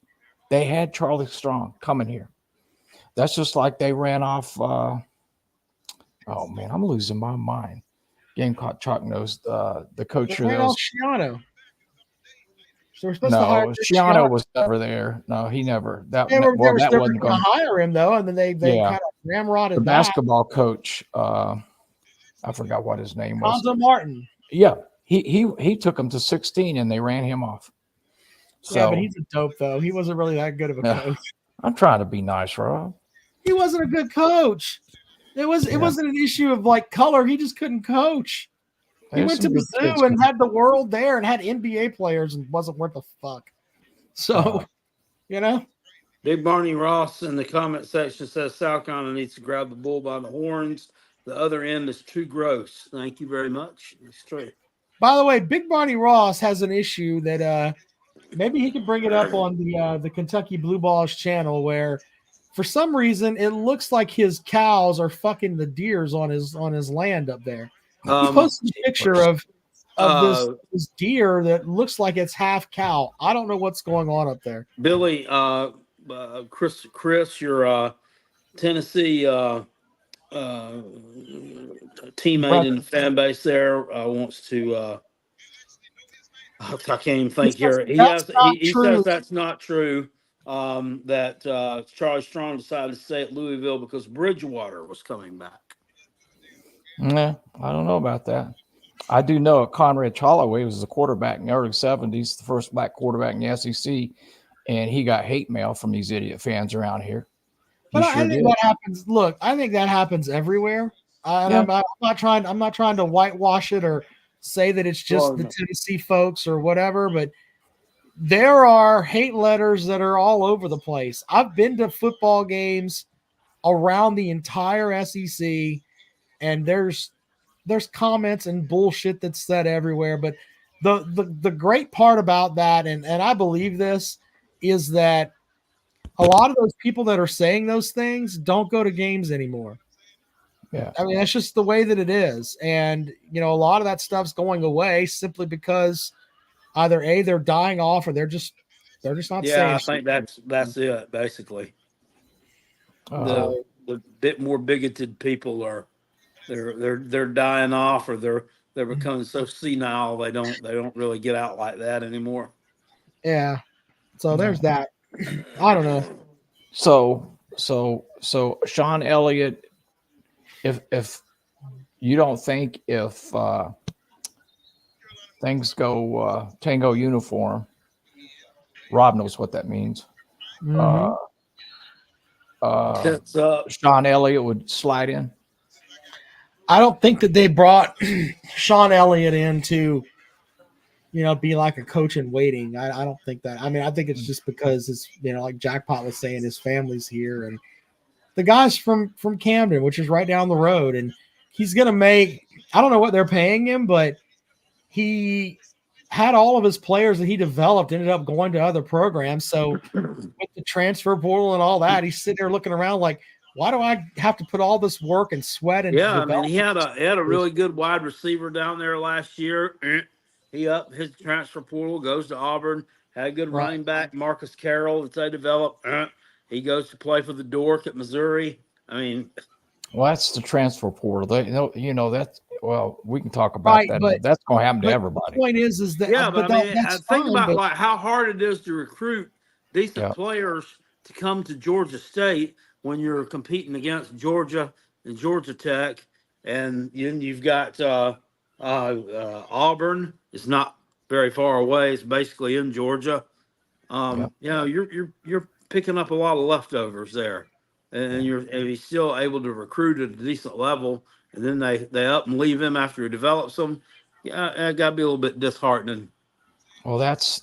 They had Charlie Strong coming here. That's just like they ran off. Oh man, I'm losing my mind. Gamecock Chalk knows the coach for those. Schiano. So we're supposed to hire Schiano was never there. No, he never. That they were wasn't going to hire him though, and then they kind of ramrodded the basketball coach. I forgot what his name was. Alonzo Martin. Yeah, he took him to 16, and they ran him off. So, yeah, but he's a dope though. He wasn't really that good of a coach. I'm trying to be nice, Rob. He wasn't a good coach. It wasn't an issue of like color. He just couldn't coach. He went to Mizzou and had the world there and had NBA players and wasn't worth a fuck. So, Big Barney Ross in the comment section says South Carolina needs to grab the bull by the horns. The other end is too gross. Thank you very much. It's true. By the way, Big Barney Ross has an issue that maybe he could bring it up on the Kentucky Blue Balls channel, where for some reason it looks like his cows are fucking the deers on his land up there. He posted a picture of this deer that looks like it's half cow. I don't know what's going on up there. Billy, Chris, your Tennessee teammate in the fan base there wants to. I can't even think here. That's not He true. says that's not true. That Charlie Strong decided to stay at Louisville because Bridgewater was coming back. Yeah, I don't know about that. I do know Conrad Holloway was a quarterback in the early 70s, the first black quarterback in the SEC, and he got hate mail from these idiot fans around here. But I think that happens. Look, I think that happens everywhere. I'm not trying to whitewash it or say that it's just the Tennessee folks or whatever, but there are hate letters that are all over the place. I've been to football games around the entire SEC, and there's comments and bullshit that's said everywhere. But the great part about that, and I believe this, is that a lot of those people that are saying those things don't go to games anymore. Yeah. I mean, that's just the way that it is. And, a lot of that stuff's going away simply because either A, they're dying off, or they're just not saying. Yeah, I think that's it, basically. The bit more bigoted people are they're dying off, or they're becoming so senile they don't really get out like that anymore. Yeah. So there's that. I don't know. So Sean Elliott, if you don't think if things go Tango uniform, Rob knows what that means. Mm-hmm. Sean Elliott would slide in. I don't think that they brought Sean Elliott in to, be like a coach in waiting. I don't think that. I mean, I think it's just because it's, like Jackpot was saying, his family's here, and the guy's from Camden, which is right down the road, and he's going to make, I don't know what they're paying him, but he had all of his players that he developed ended up going to other programs. So with the transfer portal and all that, he's sitting there looking around like, why do I have to put all this work and sweat? And I mean, he had a really good wide receiver down there last year. He upped his transfer portal, goes to Auburn, had a good running back, Marcus Carroll, that they developed. He goes to play for the Dork at Missouri. I mean, well, that's the transfer portal. That's, well, we can talk about that, but that's going to happen to everybody. The point is that, I think about like how hard it is to recruit decent players to come to Georgia State when you're competing against Georgia and Georgia Tech, and you've got Auburn. It's not very far away. It's basically in Georgia. You're picking up a lot of leftovers there, and you're still able to recruit at a decent level. And then they up and leave him after he develops them. Yeah, it got to be a little bit disheartening. Well, that's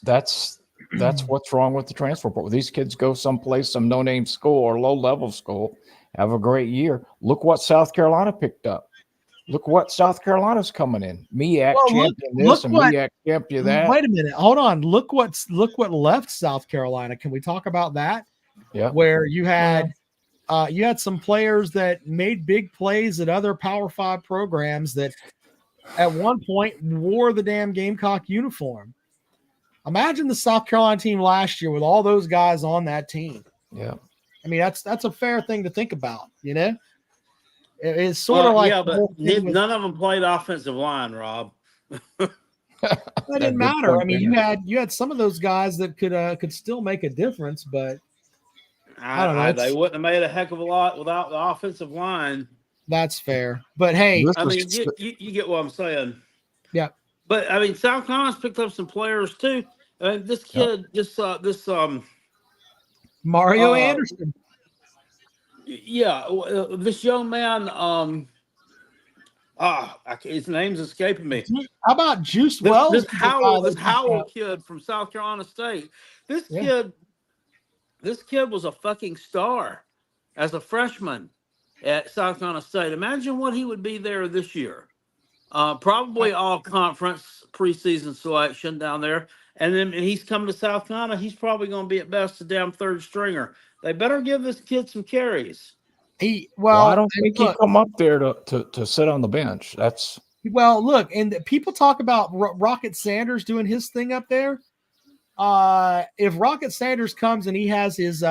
what's wrong with the transfer portal. These kids go someplace, some no-name school or low-level school, have a great year. Look what South Carolina picked up. Look what South Carolina's coming in. MEAC champion this and MEAC champion that. Wait a minute. Hold on. Look what left South Carolina. Can we talk about that? Yeah. Where you had some players that made big plays at other Power 5 programs that at one point wore the damn Gamecock uniform. Imagine the South Carolina team last year with all those guys on that team. Yeah. I mean, that's a fair thing to think about, It's sort of like but none of them played offensive line, Rob. That didn't matter. I mean, you had some of those guys that could still make a difference, but I don't know. They wouldn't have made a heck of a lot without the offensive line. That's fair. But hey, I mean, you get what I'm saying. Yeah. But I mean, South Carolina's picked up some players too. This kid, this Mario Anderson. Yeah, this young man. His name's escaping me. How about Juice Wells? This Howell kid from South Carolina State. This kid was a fucking star as a freshman at South Carolina State. Imagine what he would be there this year. Probably all conference preseason selection down there. And then he's coming to South Carolina. He's probably going to be at best a damn third stringer. They better give this kid some carries. I don't think he come up there to sit on the bench. Look, and people talk about Rocket Sanders doing his thing up there. If Rocket Sanders comes and he has his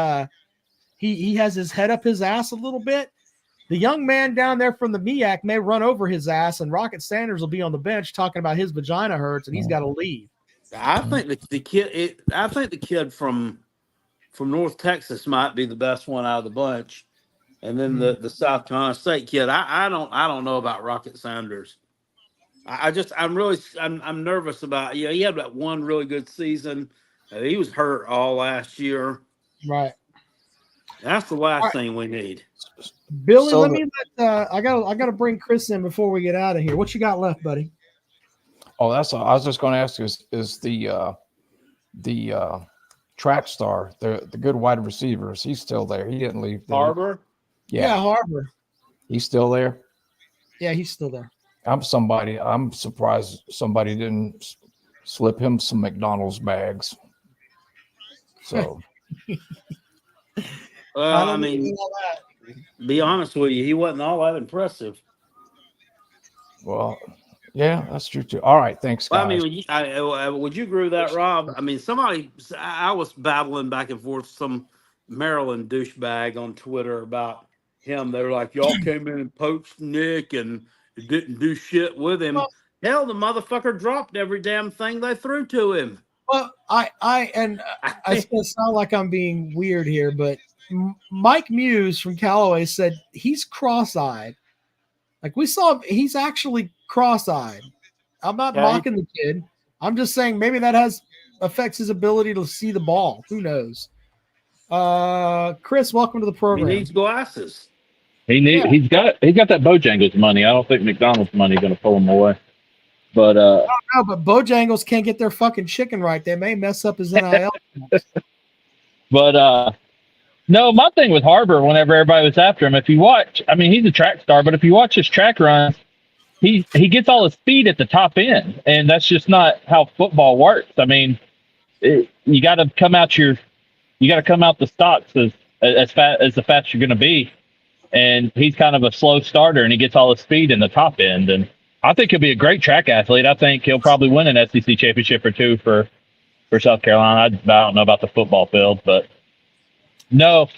he has his head up his ass a little bit, the young man down there from the MEAC may run over his ass, and Rocket Sanders will be on the bench talking about his vagina hurts, and he's got to leave. I think the kid. I think the kid from North Texas might be the best one out of the bunch, and then the South Carolina State kid. I don't know about Rocket Sanders. I'm nervous about. Yeah, he had that one really good season. He was hurt all last year. Right. That's the last thing we need. Billy, I gotta bring Chris in before we get out of here. What you got left, buddy? Oh, I was just going to ask you, is the track star, the good wide receiver, is he still there? He didn't leave. Harbor? Yeah, Harbor. He's still there? Yeah, he's still there. I'm surprised somebody didn't slip him some McDonald's bags. So I mean, be honest with you, he wasn't all that impressive. Well, yeah, that's true too. All right, thanks, guys. Well, I mean, would you agree with that, Rob? I mean, I was battling back and forth with some Maryland douchebag on Twitter about him. They were like, y'all came in and poached Nick and didn't do shit with him. Well, hell, the motherfucker dropped every damn thing they threw to him. Well, I still sound like I'm being weird here, but Mike Muse from Callaway said he's cross-eyed. Like we saw, he's actually cross-eyed. I'm not mocking the kid. I'm just saying maybe that affects his ability to see the ball. Who knows? Chris, welcome to the program. He needs glasses. He's got that Bojangles money. I don't think McDonald's money is going to pull him away. But I don't know, but Bojangles can't get their fucking chicken right. They may mess up his NIL. But no, my thing with Harbor, whenever everybody was after him, if you watch, I mean, he's a track star, but if you watch his track runs, he gets all his speed at the top end, and that's just not how football works. I mean, you got to come out the stocks as fast as the fast you're going to be, and he's kind of a slow starter, and he gets all his speed in the top end, and I think he'll be a great track athlete. I think he'll probably win an SEC championship or two for South Carolina. I don't know about the football field, but no,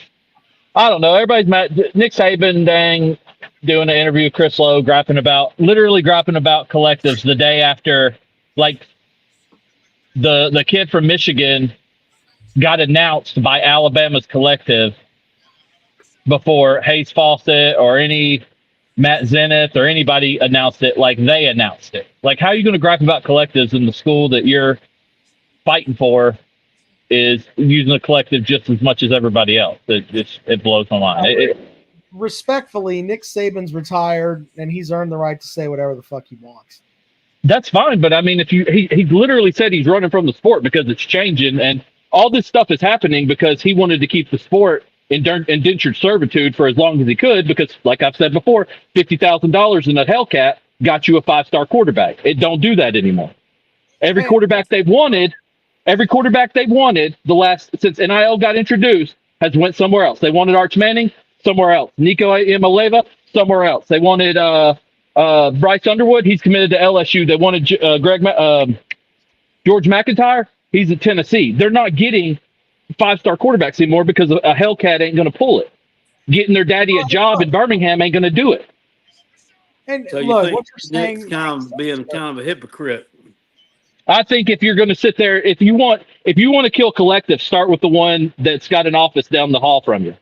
I don't know. Everybody's mad. Nick Saban, doing an interview with Chris Lowe, literally griping about collectives the day after, like, the kid from Michigan got announced by Alabama's collective before Hayes Fawcett or any Matt Zenith or anybody announced it. Like, they announced it. Like, how are you going to gripe about collectives in the school that you're fighting for is using the collective just as much as everybody else? It blows my mind. Respectfully, Nick Saban's retired, and he's earned the right to say whatever the fuck he wants. That's fine, but I mean, if he literally said he's running from the sport because it's changing, and all this stuff is happening because he wanted to keep the sport in indentured servitude for as long as he could, because, like I've said before, $50,000 in that Hellcat got you a 5-star quarterback. It don't do that anymore. Every quarterback they've wanted since NIL got introduced has went somewhere else. They wanted Arch Manning, somewhere else. Nico Iamaleava, somewhere else. They wanted Bryce Underwood. He's committed to LSU. They wanted George McIntyre. He's at Tennessee. They're not getting 5-star quarterbacks anymore because a Hellcat ain't going to pull it. Getting their daddy a job in Birmingham ain't going to do it. And so look, you what think you're Nick's saying, kind of being kind of a hypocrite? I think if you're going to sit there, if you want to kill collective, start with the one that's got an office down the hall from you.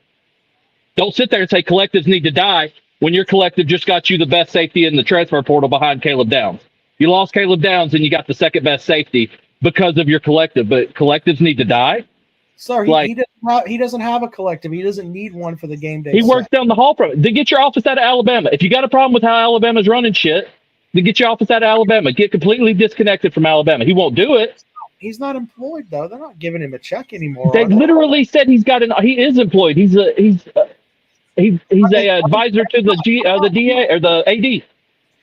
Don't sit there and say collectives need to die when your collective just got you the best safety in the transfer portal behind Caleb Downs. You lost Caleb Downs and you got the second best safety because of your collective, but collectives need to die. Sir, he doesn't have a collective. He doesn't need one for the game day. He works down the hall from it. Then get your office out of Alabama. If you got a problem with how Alabama's running shit, then get your office out of Alabama. Get completely disconnected from Alabama. He won't do it. He's not employed, though. They're not giving him a check anymore. They literally said he is employed. He's a advisor to the DA or the AD.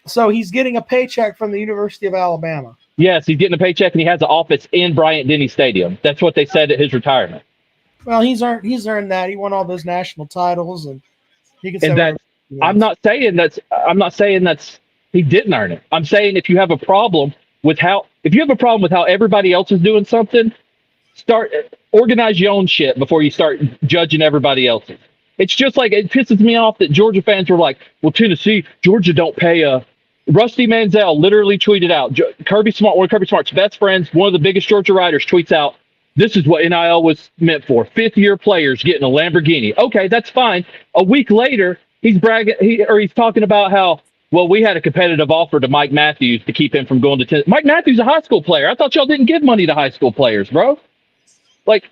So he's getting a paycheck from the University of Alabama. Yes, he's getting a paycheck, and he has an office in Bryant-Denny Stadium. That's what they said at his retirement. Well, he's earned that. He won all those national titles, and he can. And that I'm not saying that's he didn't earn it. I'm saying if you have a problem with how everybody else is doing something, organize your own shit before you start judging everybody else's. It's just like it pisses me off that Georgia fans were like, well, Tennessee, Georgia don't pay Rusty Manziel literally tweeted out, Kirby Smart, one of Kirby Smart's best friends, one of the biggest Georgia writers, tweets out, this is what NIL was meant for. Fifth-year players getting a Lamborghini. Okay, that's fine. A week later, he's bragging, he's talking about how, well, we had a competitive offer to Mike Matthews to keep him from going to Tennessee. Mike Matthews is a high school player. I thought y'all didn't give money to high school players, bro. Like,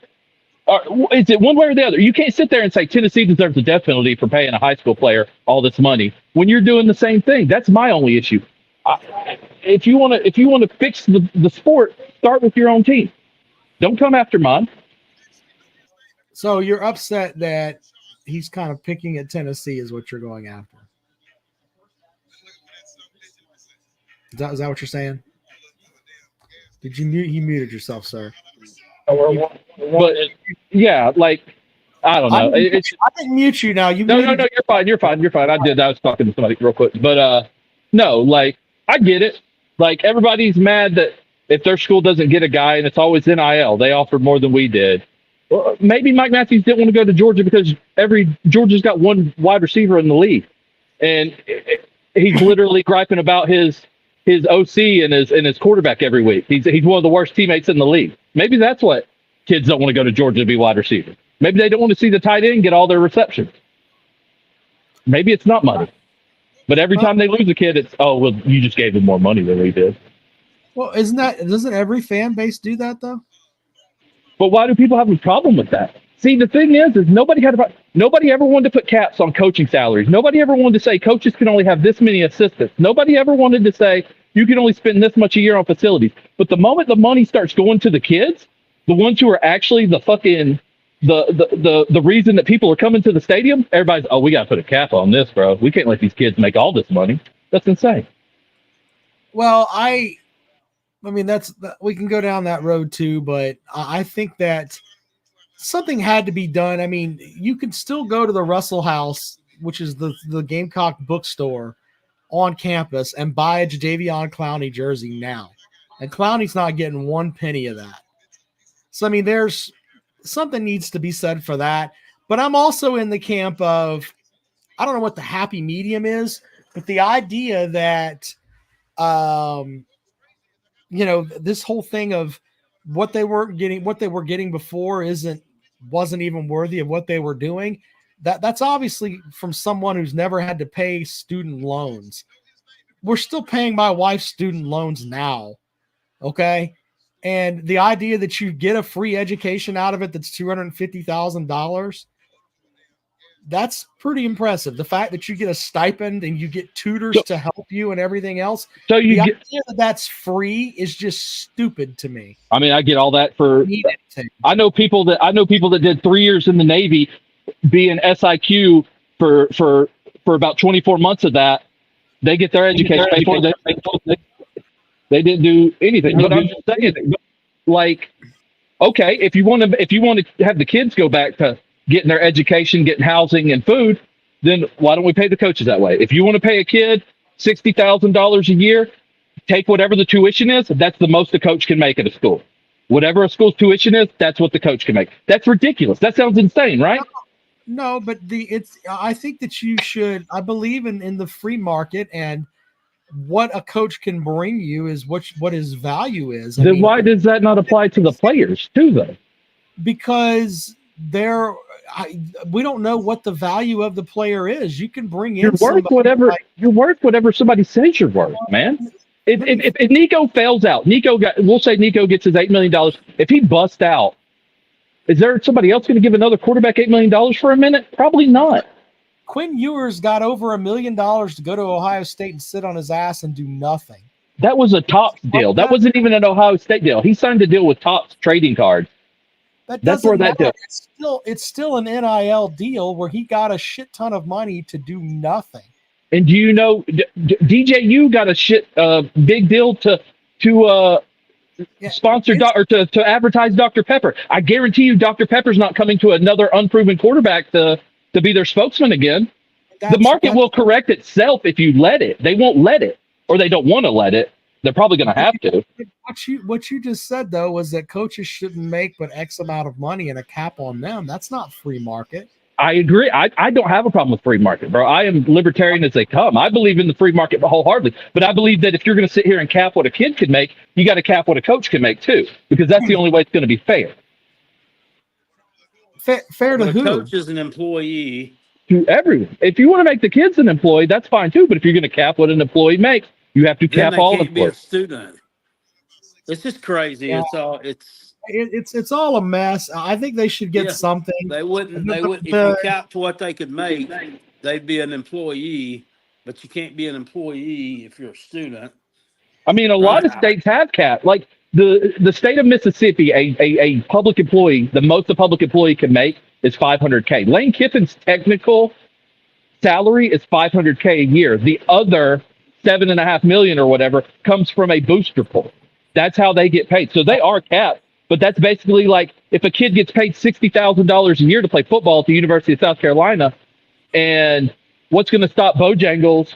is it one way or the other? You can't sit there and say Tennessee deserves a death penalty for paying a high school player all this money when you're doing the same thing. That's my only issue. If you want to fix the sport, start with your own team. Don't come after mine. So you're upset that he's kind of picking at Tennessee is what you're going after. Is that what you're saying? Did you mute? You muted yourself, sir. But yeah, like I don't know. I didn't mute you now. No, you're fine. You're fine. I was talking to somebody real quick, but no, like I get it. Like everybody's mad that if their school doesn't get a guy and it's always NIL, they offered more than we did. Well, maybe Mike Matthews didn't want to go to Georgia because Georgia's got one wide receiver in the league, and he's literally griping about his OC and his quarterback every week. He's one of the worst teammates in the league. Maybe that's what kids don't want to go to Georgia to be wide receiver. Maybe they don't want to see the tight end get all their receptions. Maybe it's not money. But every time they lose a kid, it's, oh, well, you just gave them more money than we did. Well, doesn't every fan base do that though? But why do people have a problem with that? See, the thing is nobody ever wanted to put caps on coaching salaries. Nobody ever wanted to say coaches can only have this many assistants. Nobody ever wanted to say you can only spend this much a year on facilities. But the moment the money starts going to the kids, the ones who are actually the fucking the reason that people are coming to the stadium, everybody's, oh, we got to put a cap on this, bro. We can't let these kids make all this money. That's insane. Well, I mean, we can go down that road too, but I think that something had to be done. I mean, you can still go to the Russell House, which is the Gamecock bookstore on campus, and buy a Jadeveon Clowney jersey now. And Clowney's not getting one penny of that. So, I mean, there's something needs to be said for that. But I'm also in the camp of, I don't know what the happy medium is, but the idea that, this whole thing of what they were getting before wasn't even worthy of what they were doing. That's obviously from someone who's never had to pay student loans. We're still paying my wife's student loans now. Okay. And the idea that you get a free education out of it that's $250,000, that's pretty impressive. The fact that you get a stipend and you get tutors to help you and everything else. So the idea that that's free is just stupid to me. I mean, I get all that I know people that did 3 years in the Navy being SIQ for about 24 months of that. They get their education before they didn't do anything. But I'm just saying, like, okay, if you want to have the kids go back to getting their education, getting housing and food, then why don't we pay the coaches that way? If you want to pay a kid $60,000 a year, take whatever the tuition is. That's the most a coach can make at a school. Whatever a school's tuition is, that's what the coach can make. That's ridiculous. That sounds insane, right? No, but I think that you should. I believe in the free market, and what a coach can bring you is what his value is. Then why does that not apply to the players too, though? Because we don't know what the value of the player is. You can bring in you're worth whatever somebody says you're worth, man. If Nico fails out, we'll say Nico gets his $8 million. If he busts out, is there somebody else going to give another quarterback $8 million for a minute? Probably not. Quinn Ewers got over $1 million to go to Ohio State and sit on his ass and do nothing. That was a Topps deal. That wasn't even an Ohio State deal. He signed a deal with Topps trading cards. That's where that deal. It's still an NIL deal where he got a shit ton of money to do nothing. And do you know DJU got a big deal to sponsor or to advertise Dr. Pepper? I guarantee you Dr. Pepper's not coming to another unproven quarterback to be their spokesman again. The market will correct itself if you let it. They won't let it, or they don't want to let it. They're probably going to have to. What you just said, though, was that coaches shouldn't make but X amount of money and a cap on them. That's not free market. I agree. I don't have a problem with free market, bro. I am libertarian as they come. I believe in the free market wholeheartedly. But I believe that if you're going to sit here and cap what a kid can make, you got to cap what a coach can make too, because that's the only way it's going to be fair. Fair to The who? coach is an employee. To everyone. If you want to make the kids an employee, that's fine too. But if you're going to cap what an employee makes, you have to Then cap they all can't be a employees. student. It's just crazy. Yeah. It's It's all a mess. I think they should get Yeah. something. they wouldn't The- if you the- capped what they could make, they'd be an employee, but you can't be an employee if you're a student. I mean, a lot of states have cap. Like the state of Mississippi, a public employee, the most a public employee can make is $500K. Lane Kiffin's technical salary is $500K a year. The other $7.5 million or whatever comes from a booster pool. That's how they get paid. So they are capped. But that's basically like if a kid gets paid $60,000 a year to play football at the University of South Carolina, and what's going to stop Bojangles?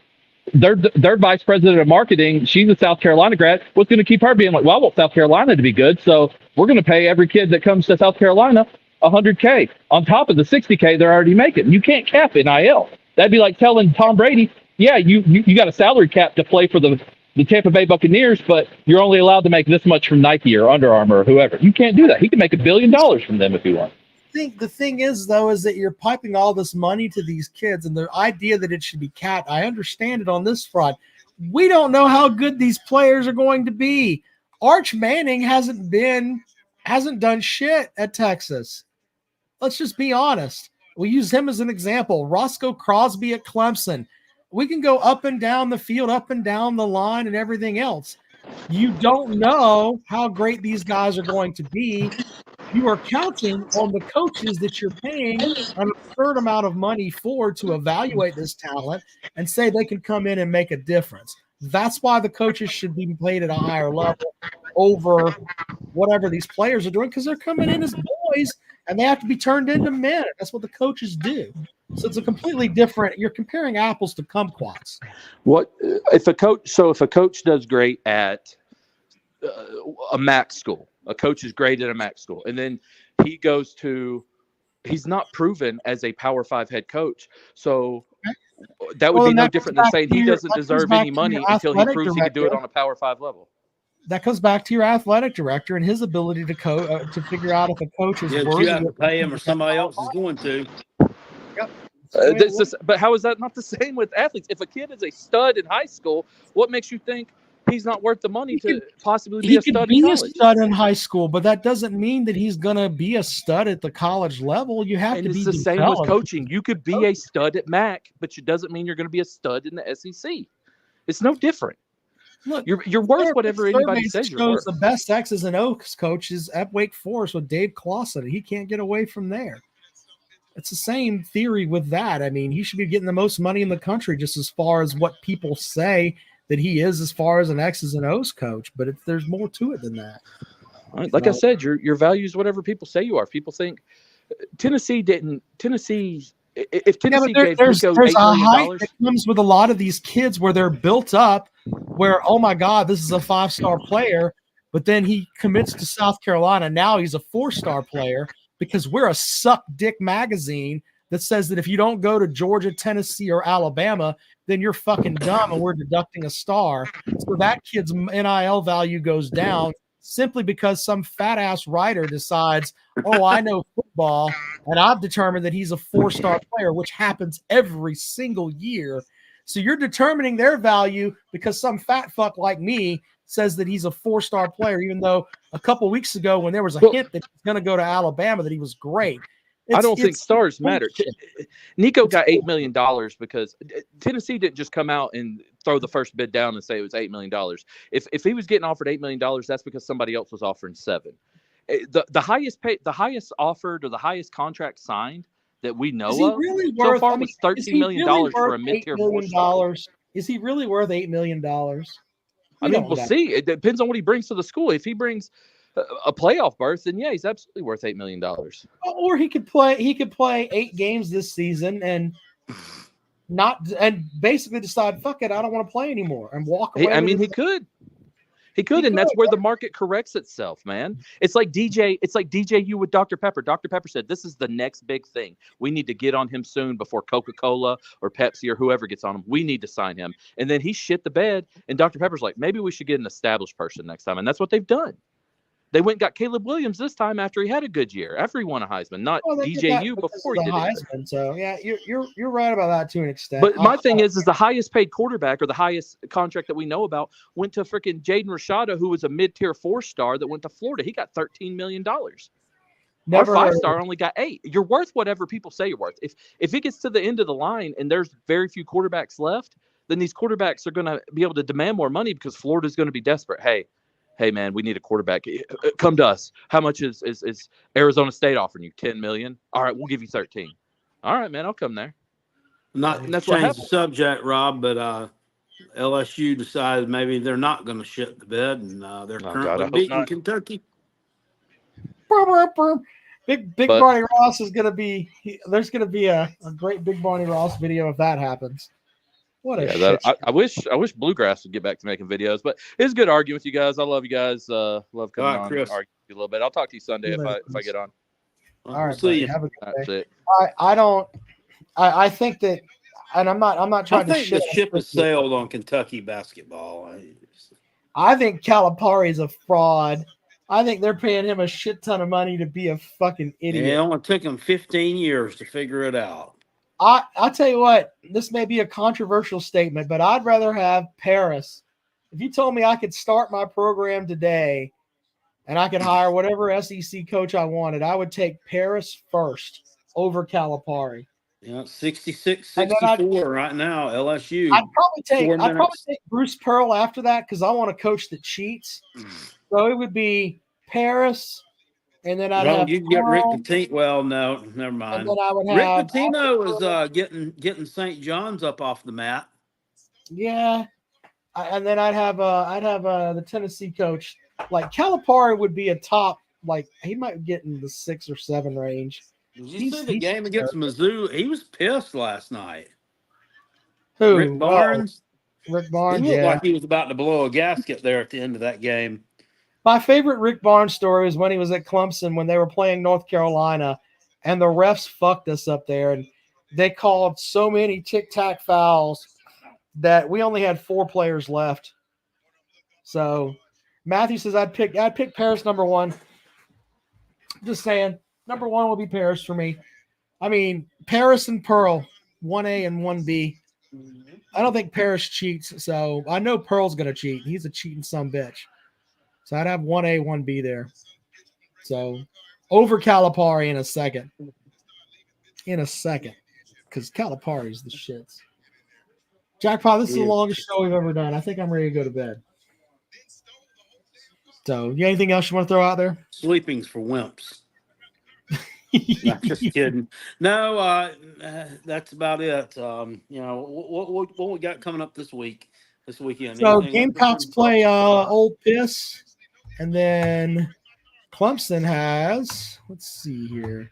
Their vice president of marketing, she's a South Carolina grad. What's going to keep her being like, well, I want South Carolina to be good, so we're going to pay every kid that comes to South Carolina $100K on top of the $60K they're already making. You can't cap NIL. That'd be like telling Tom Brady, yeah, you got a salary cap to play for the Tampa Bay Buccaneers, but you're only allowed to make this much from Nike or Under Armour or whoever. You can't do that. He can make $1 billion from them if he wants. The thing is, though, is that you're piping all this money to these kids, and the idea that it should be capped, I understand it on this front. We don't know how good these players are going to be. Arch Manning hasn't done shit at Texas. Let's just be honest. We use him as an example. Roscoe Crosby at Clemson. We can go up and down the field, up and down the line, and everything else. You don't know how great these guys are going to be. You are counting on the coaches that you're paying an absurd amount of money for to evaluate this talent and say they can come in and make a difference. That's why the coaches should be paid at a higher level over whatever these players are doing, because they're coming in as boys and they have to be turned into men. That's what the coaches do. So it's a completely different. You're comparing apples to kumquats. What if a coach does great at a MAC school? A coach is great at a MAC school, and then he's not proven as a Power 5 head coach. So that would be no different than saying he doesn't deserve any money until he proves he can do it on a Power 5 level. That comes back to your athletic director and his ability to figure out if a coach is worthy. You have to pay him, or somebody else is going to. But how is that not the same with athletes? If a kid is a stud in high school, what makes you think he's not worth the money to possibly be a stud in college? He could be a stud in high school, but that doesn't mean that he's going to be a stud at the college level. You have to be. It's the same with coaching. You could be a stud at MAC, but it doesn't mean you're going to be a stud in the SEC. It's no different. Look, you're worth whatever anybody says you're worth. The best X's and O's coaches at Wake Forest with Dave Clawson. He can't get away from there. It's the same theory with that. I mean, he should be getting the most money in the country just as far as what people say that he is as far as an X's and O's coach, but there's more to it than that. Right. Like I said, your value is whatever people say you are. People think if Tennessee gave Nico there's a hype that comes with a lot of these kids where they're built up where, oh my God, this is a 5-star player, but then he commits to South Carolina. Now he's a 4-star player because we're a suck dick magazine that says that if you don't go to Georgia, Tennessee, or Alabama, then you're fucking dumb and we're deducting a star. So that kid's NIL value goes down simply because some fat ass writer decides, oh, I know football and I've determined that he's a 4-star player, which happens every single year. So you're determining their value because some fat fuck like me says that he's a 4-star player, even though a couple weeks ago when there was a hint that he's going to go to Alabama, that he was great. I don't think stars matter. Nico got $8 million because Tennessee didn't just come out and throw the first bid down and say it was $8 million. If he was getting offered $8 million, that's because somebody else was offering $7 million. The highest offered or the highest contract signed that we know of so far was $13 million for a mid-tier 4-star. Is he really worth $8 million? I mean, we'll see. It depends on what he brings to the school. If he brings a playoff berth, then yeah, he's absolutely worth $8 million. Or he could play 8 games this season and basically decide, fuck it, I don't want to play anymore and walk away. I mean, he could. He could, and that's where the market corrects itself, man. It's like DJU with Dr. Pepper. Dr. Pepper said, this is the next big thing. We need to get on him soon before Coca-Cola or Pepsi or whoever gets on him. We need to sign him. And then he shit the bed, and Dr. Pepper's like, maybe we should get an established person next time. And that's what they've done. They went and got Caleb Williams this time after he had a good year, after he won a Heisman, not DJU before he did Heisman. So yeah, you're right about that to an extent. But my thing is the highest paid quarterback or the highest contract that we know about went to freaking Jaden Rashada, who was a mid-tier 4-star that went to Florida. He got $13 million. Our 5-star only got 8. You're worth whatever people say you're worth. If it gets to the end of the line and there's very few quarterbacks left, then these quarterbacks are going to be able to demand more money because Florida's going to be desperate. Hey, man, we need a quarterback. Come to us. How much is Arizona State offering you? $10 million? All right, we'll give you 13. All right, man, I'll come there. Not to change the subject, Rob, but LSU decided maybe they're not going to shit the bed, and they're currently beating Kentucky. Big Barney Ross is going to be – there's going to be a great Big Barney Ross video if that happens. What a shit. I wish Bluegrass would get back to making videos, but it's good arguing with you guys. I love you guys. Love coming on and arguing a little bit. I'll talk to you Sunday if I get on. All right, see you. Have a good day. I think that, and I'm not trying to shit. The ship has sailed on Kentucky basketball. I think Calipari is a fraud. I think they're paying him a shit ton of money to be a fucking idiot. It only took him 15 years to figure it out. I'll tell you what, this may be a controversial statement, but I'd rather have Paris. If you told me I could start my program today and I could hire whatever SEC coach I wanted, I would take Paris first over Calipari. Yeah, 66-64 right now, LSU. I'd probably take Bruce Pearl after that because I want a coach that cheats. So it would be Paris. And then I'd have you can get Rick Pitino. Well, no, never mind. And then I would Rick have Pitino is getting St. John's up off the mat. Yeah, and then I'd have the Tennessee coach. Like Calipari would be a top. Like he might get in the 6 or 7 range. Did you see the game against Mizzou? He was pissed last night. Who? Rick Barnes. Rick Barnes. He looked like he was about to blow a gasket there at the end of that game. My favorite Rick Barnes story is when he was at Clemson when they were playing North Carolina and the refs fucked us up there. And they called so many tic-tac fouls that we only had 4 players left. So Matthew says I'd pick Paris number 1. Just saying, number 1 will be Paris for me. I mean, Paris and Pearl, 1A and 1B. I don't think Paris cheats, so I know Pearl's going to cheat. He's a cheating sumbitch. So I'd have 1A, 1B there. So over Calipari in a second. Because Calipari's the shits. Jackpot, this is the longest show we've ever done. I think I'm ready to go to bed. So, you got anything else you want to throw out there? Sleeping's for wimps. Not just kidding. No, that's about it. What we got coming up this weekend? So Gamecocks play Old Piss. And then Clemson has, let's see here.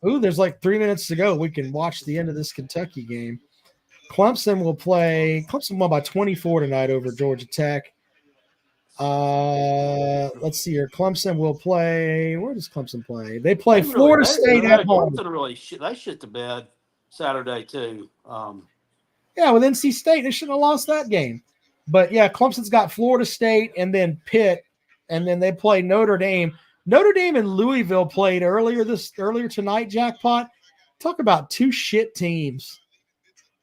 Ooh, there's like 3 minutes to go. We can watch the end of this Kentucky game. Clemson won by 24 tonight over Georgia Tech. Let's see here. Clemson will play. Where does Clemson play? They play Florida State at home. Clemson they shit the bed Saturday too. Yeah, with NC State, they shouldn't have lost that game. But yeah, Clemson's got Florida State and then Pitt, and then they play Notre Dame. Notre Dame and Louisville played earlier tonight. Jackpot. Talk about 2 shit teams.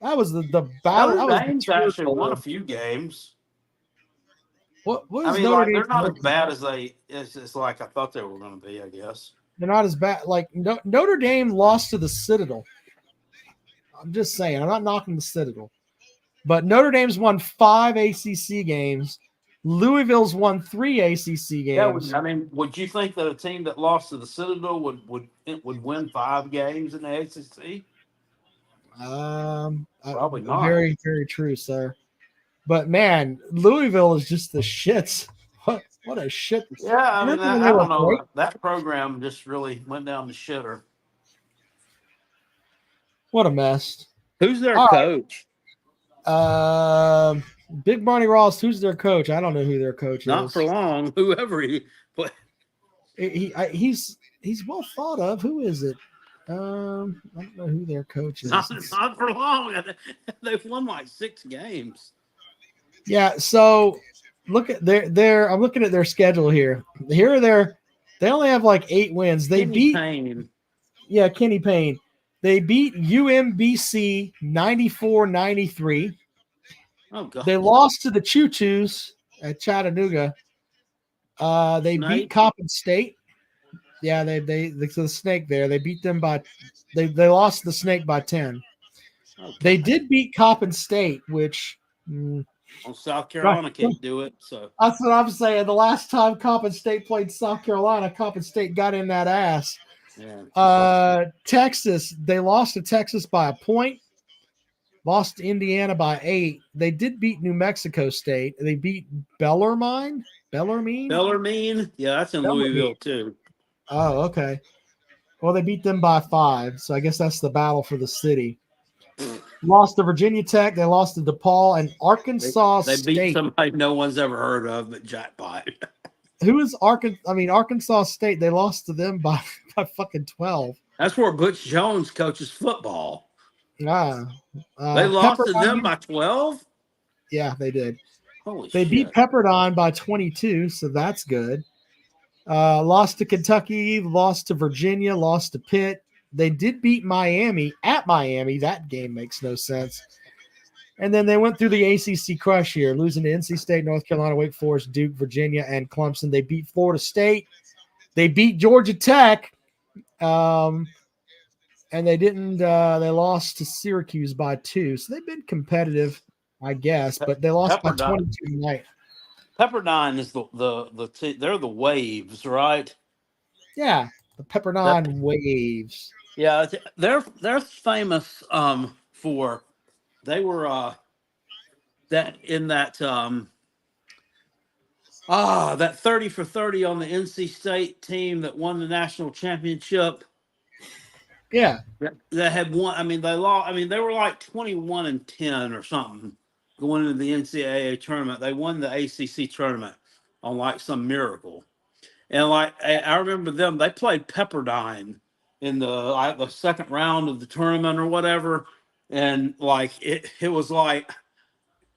That was the battle. Notre Dame's actually won a few games. What I mean, Notre Dame? They're not as bad as it's like I thought they were going to be. I guess they're not as bad. Like Notre Dame lost to the Citadel. I'm just saying. I'm not knocking the Citadel. But Notre Dame's won 5 ACC games. Louisville's won 3 ACC games. Yeah, would you think that a team that lost to the Citadel would win 5 games in the ACC? Probably not. Very, very true, sir. But man, Louisville is just the shits. What a shit! Yeah, I don't know. Great? That program just really went down the shitter. What a mess. Who's their coach? Big Barney Ross, who's their coach? I don't know who their coach Not is. for long. Whoever he, but He's well thought of. Who is it? I don't know who their coach is. not for long. They've won like 6 games. Yeah, so look at their I'm looking at their schedule here. Here are they only have like 8 wins. They Kenny beat Payne. Kenny Payne. They beat UMBC 94-93. Oh god. They lost to the Choo Choos at Chattanooga. They Snake? beat Coppin State. Yeah, they so the Snake there. They beat them by they lost the Snake by 10. Oh, They God. did beat Coppin State, which Well, South Carolina can't do it. So that's what I'm saying. The last time Coppin State played South Carolina, Coppin State got in that ass. yeah. Texas, they lost to Texas by a point. Lost to Indiana by 8. They did beat New Mexico State. They beat Bellarmine. Bellarmine. Yeah, that's in Bellarmine. Louisville too. Oh, okay. Well, they beat them by 5. So I guess that's the battle for the city. Lost to Virginia Tech. They lost to DePaul and Arkansas They beat State. somebody no one's ever heard of, but jackpot. Who is Arkansas? I mean, Arkansas State. They lost to them by fucking 12. That's where Butch Jones coaches football. They They lost to them by 12. Yeah, they did. Holy They shit! beat Pepperdine by 22, so that's good. Lost to Kentucky, lost to Virginia, lost to Pitt. They did beat Miami at Miami. That game makes no sense. And then they went through the ACC crush here, losing to NC State, North Carolina, Wake Forest, Duke, Virginia, and Clemson. They beat Florida State. They beat Georgia Tech. And they didn't. They lost to Syracuse by 2. So they've been competitive, I guess, but they lost by 22 tonight. Pepperdine is they're the Waves, right? Yeah, the Pepperdine Waves. Yeah, they're famous for they were that 30 for 30 on the NC State team that won the national championship. Yeah. That had won. I mean, they lost. I mean, they were like 21-10 or something going into the NCAA tournament. They won the ACC tournament on like some miracle. And like I remember them, they played Pepperdine in the second round of the tournament or whatever. And like it was like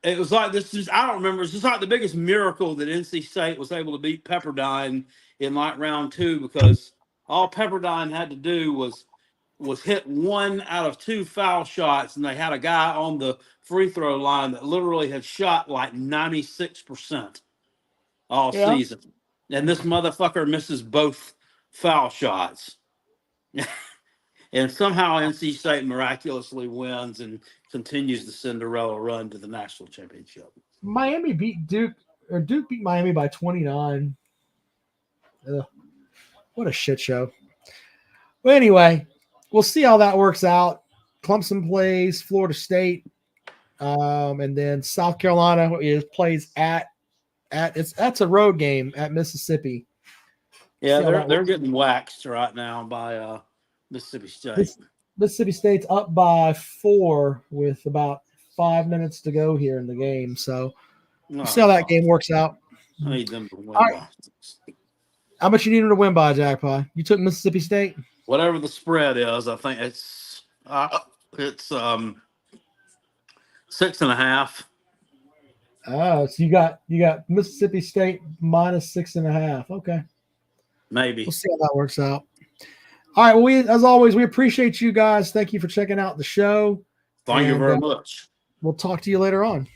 this is I don't remember. It's just like the biggest miracle that NC State was able to beat Pepperdine in like round 2, because all Pepperdine had to do was hit 1 out of 2 foul shots, and they had a guy on the free throw line that literally had shot like 96% all season. And this motherfucker misses both foul shots. And somehow NC State miraculously wins and continues the Cinderella run to the national championship. Miami beat Duke, or Duke beat Miami by 29. Ugh, what a shit show. Well, anyway, we'll see how that works out. Clemson plays Florida State, and then South Carolina plays that's a road game at Mississippi. Yeah, they're getting waxed right now by Mississippi State. Mississippi State's up by 4 with about 5 minutes to go here in the game. So we'll see how that game works out. I need them to win. Right. How much you need them to win by, Jackpot? You took Mississippi State? Whatever the spread is, I think it's 6.5. Oh, so you got Mississippi State minus 6.5. Okay. Maybe. We'll see how that works out. All right. Well, as always, we appreciate you guys. Thank you for checking out the show. Thank you very much. We'll talk to you later on.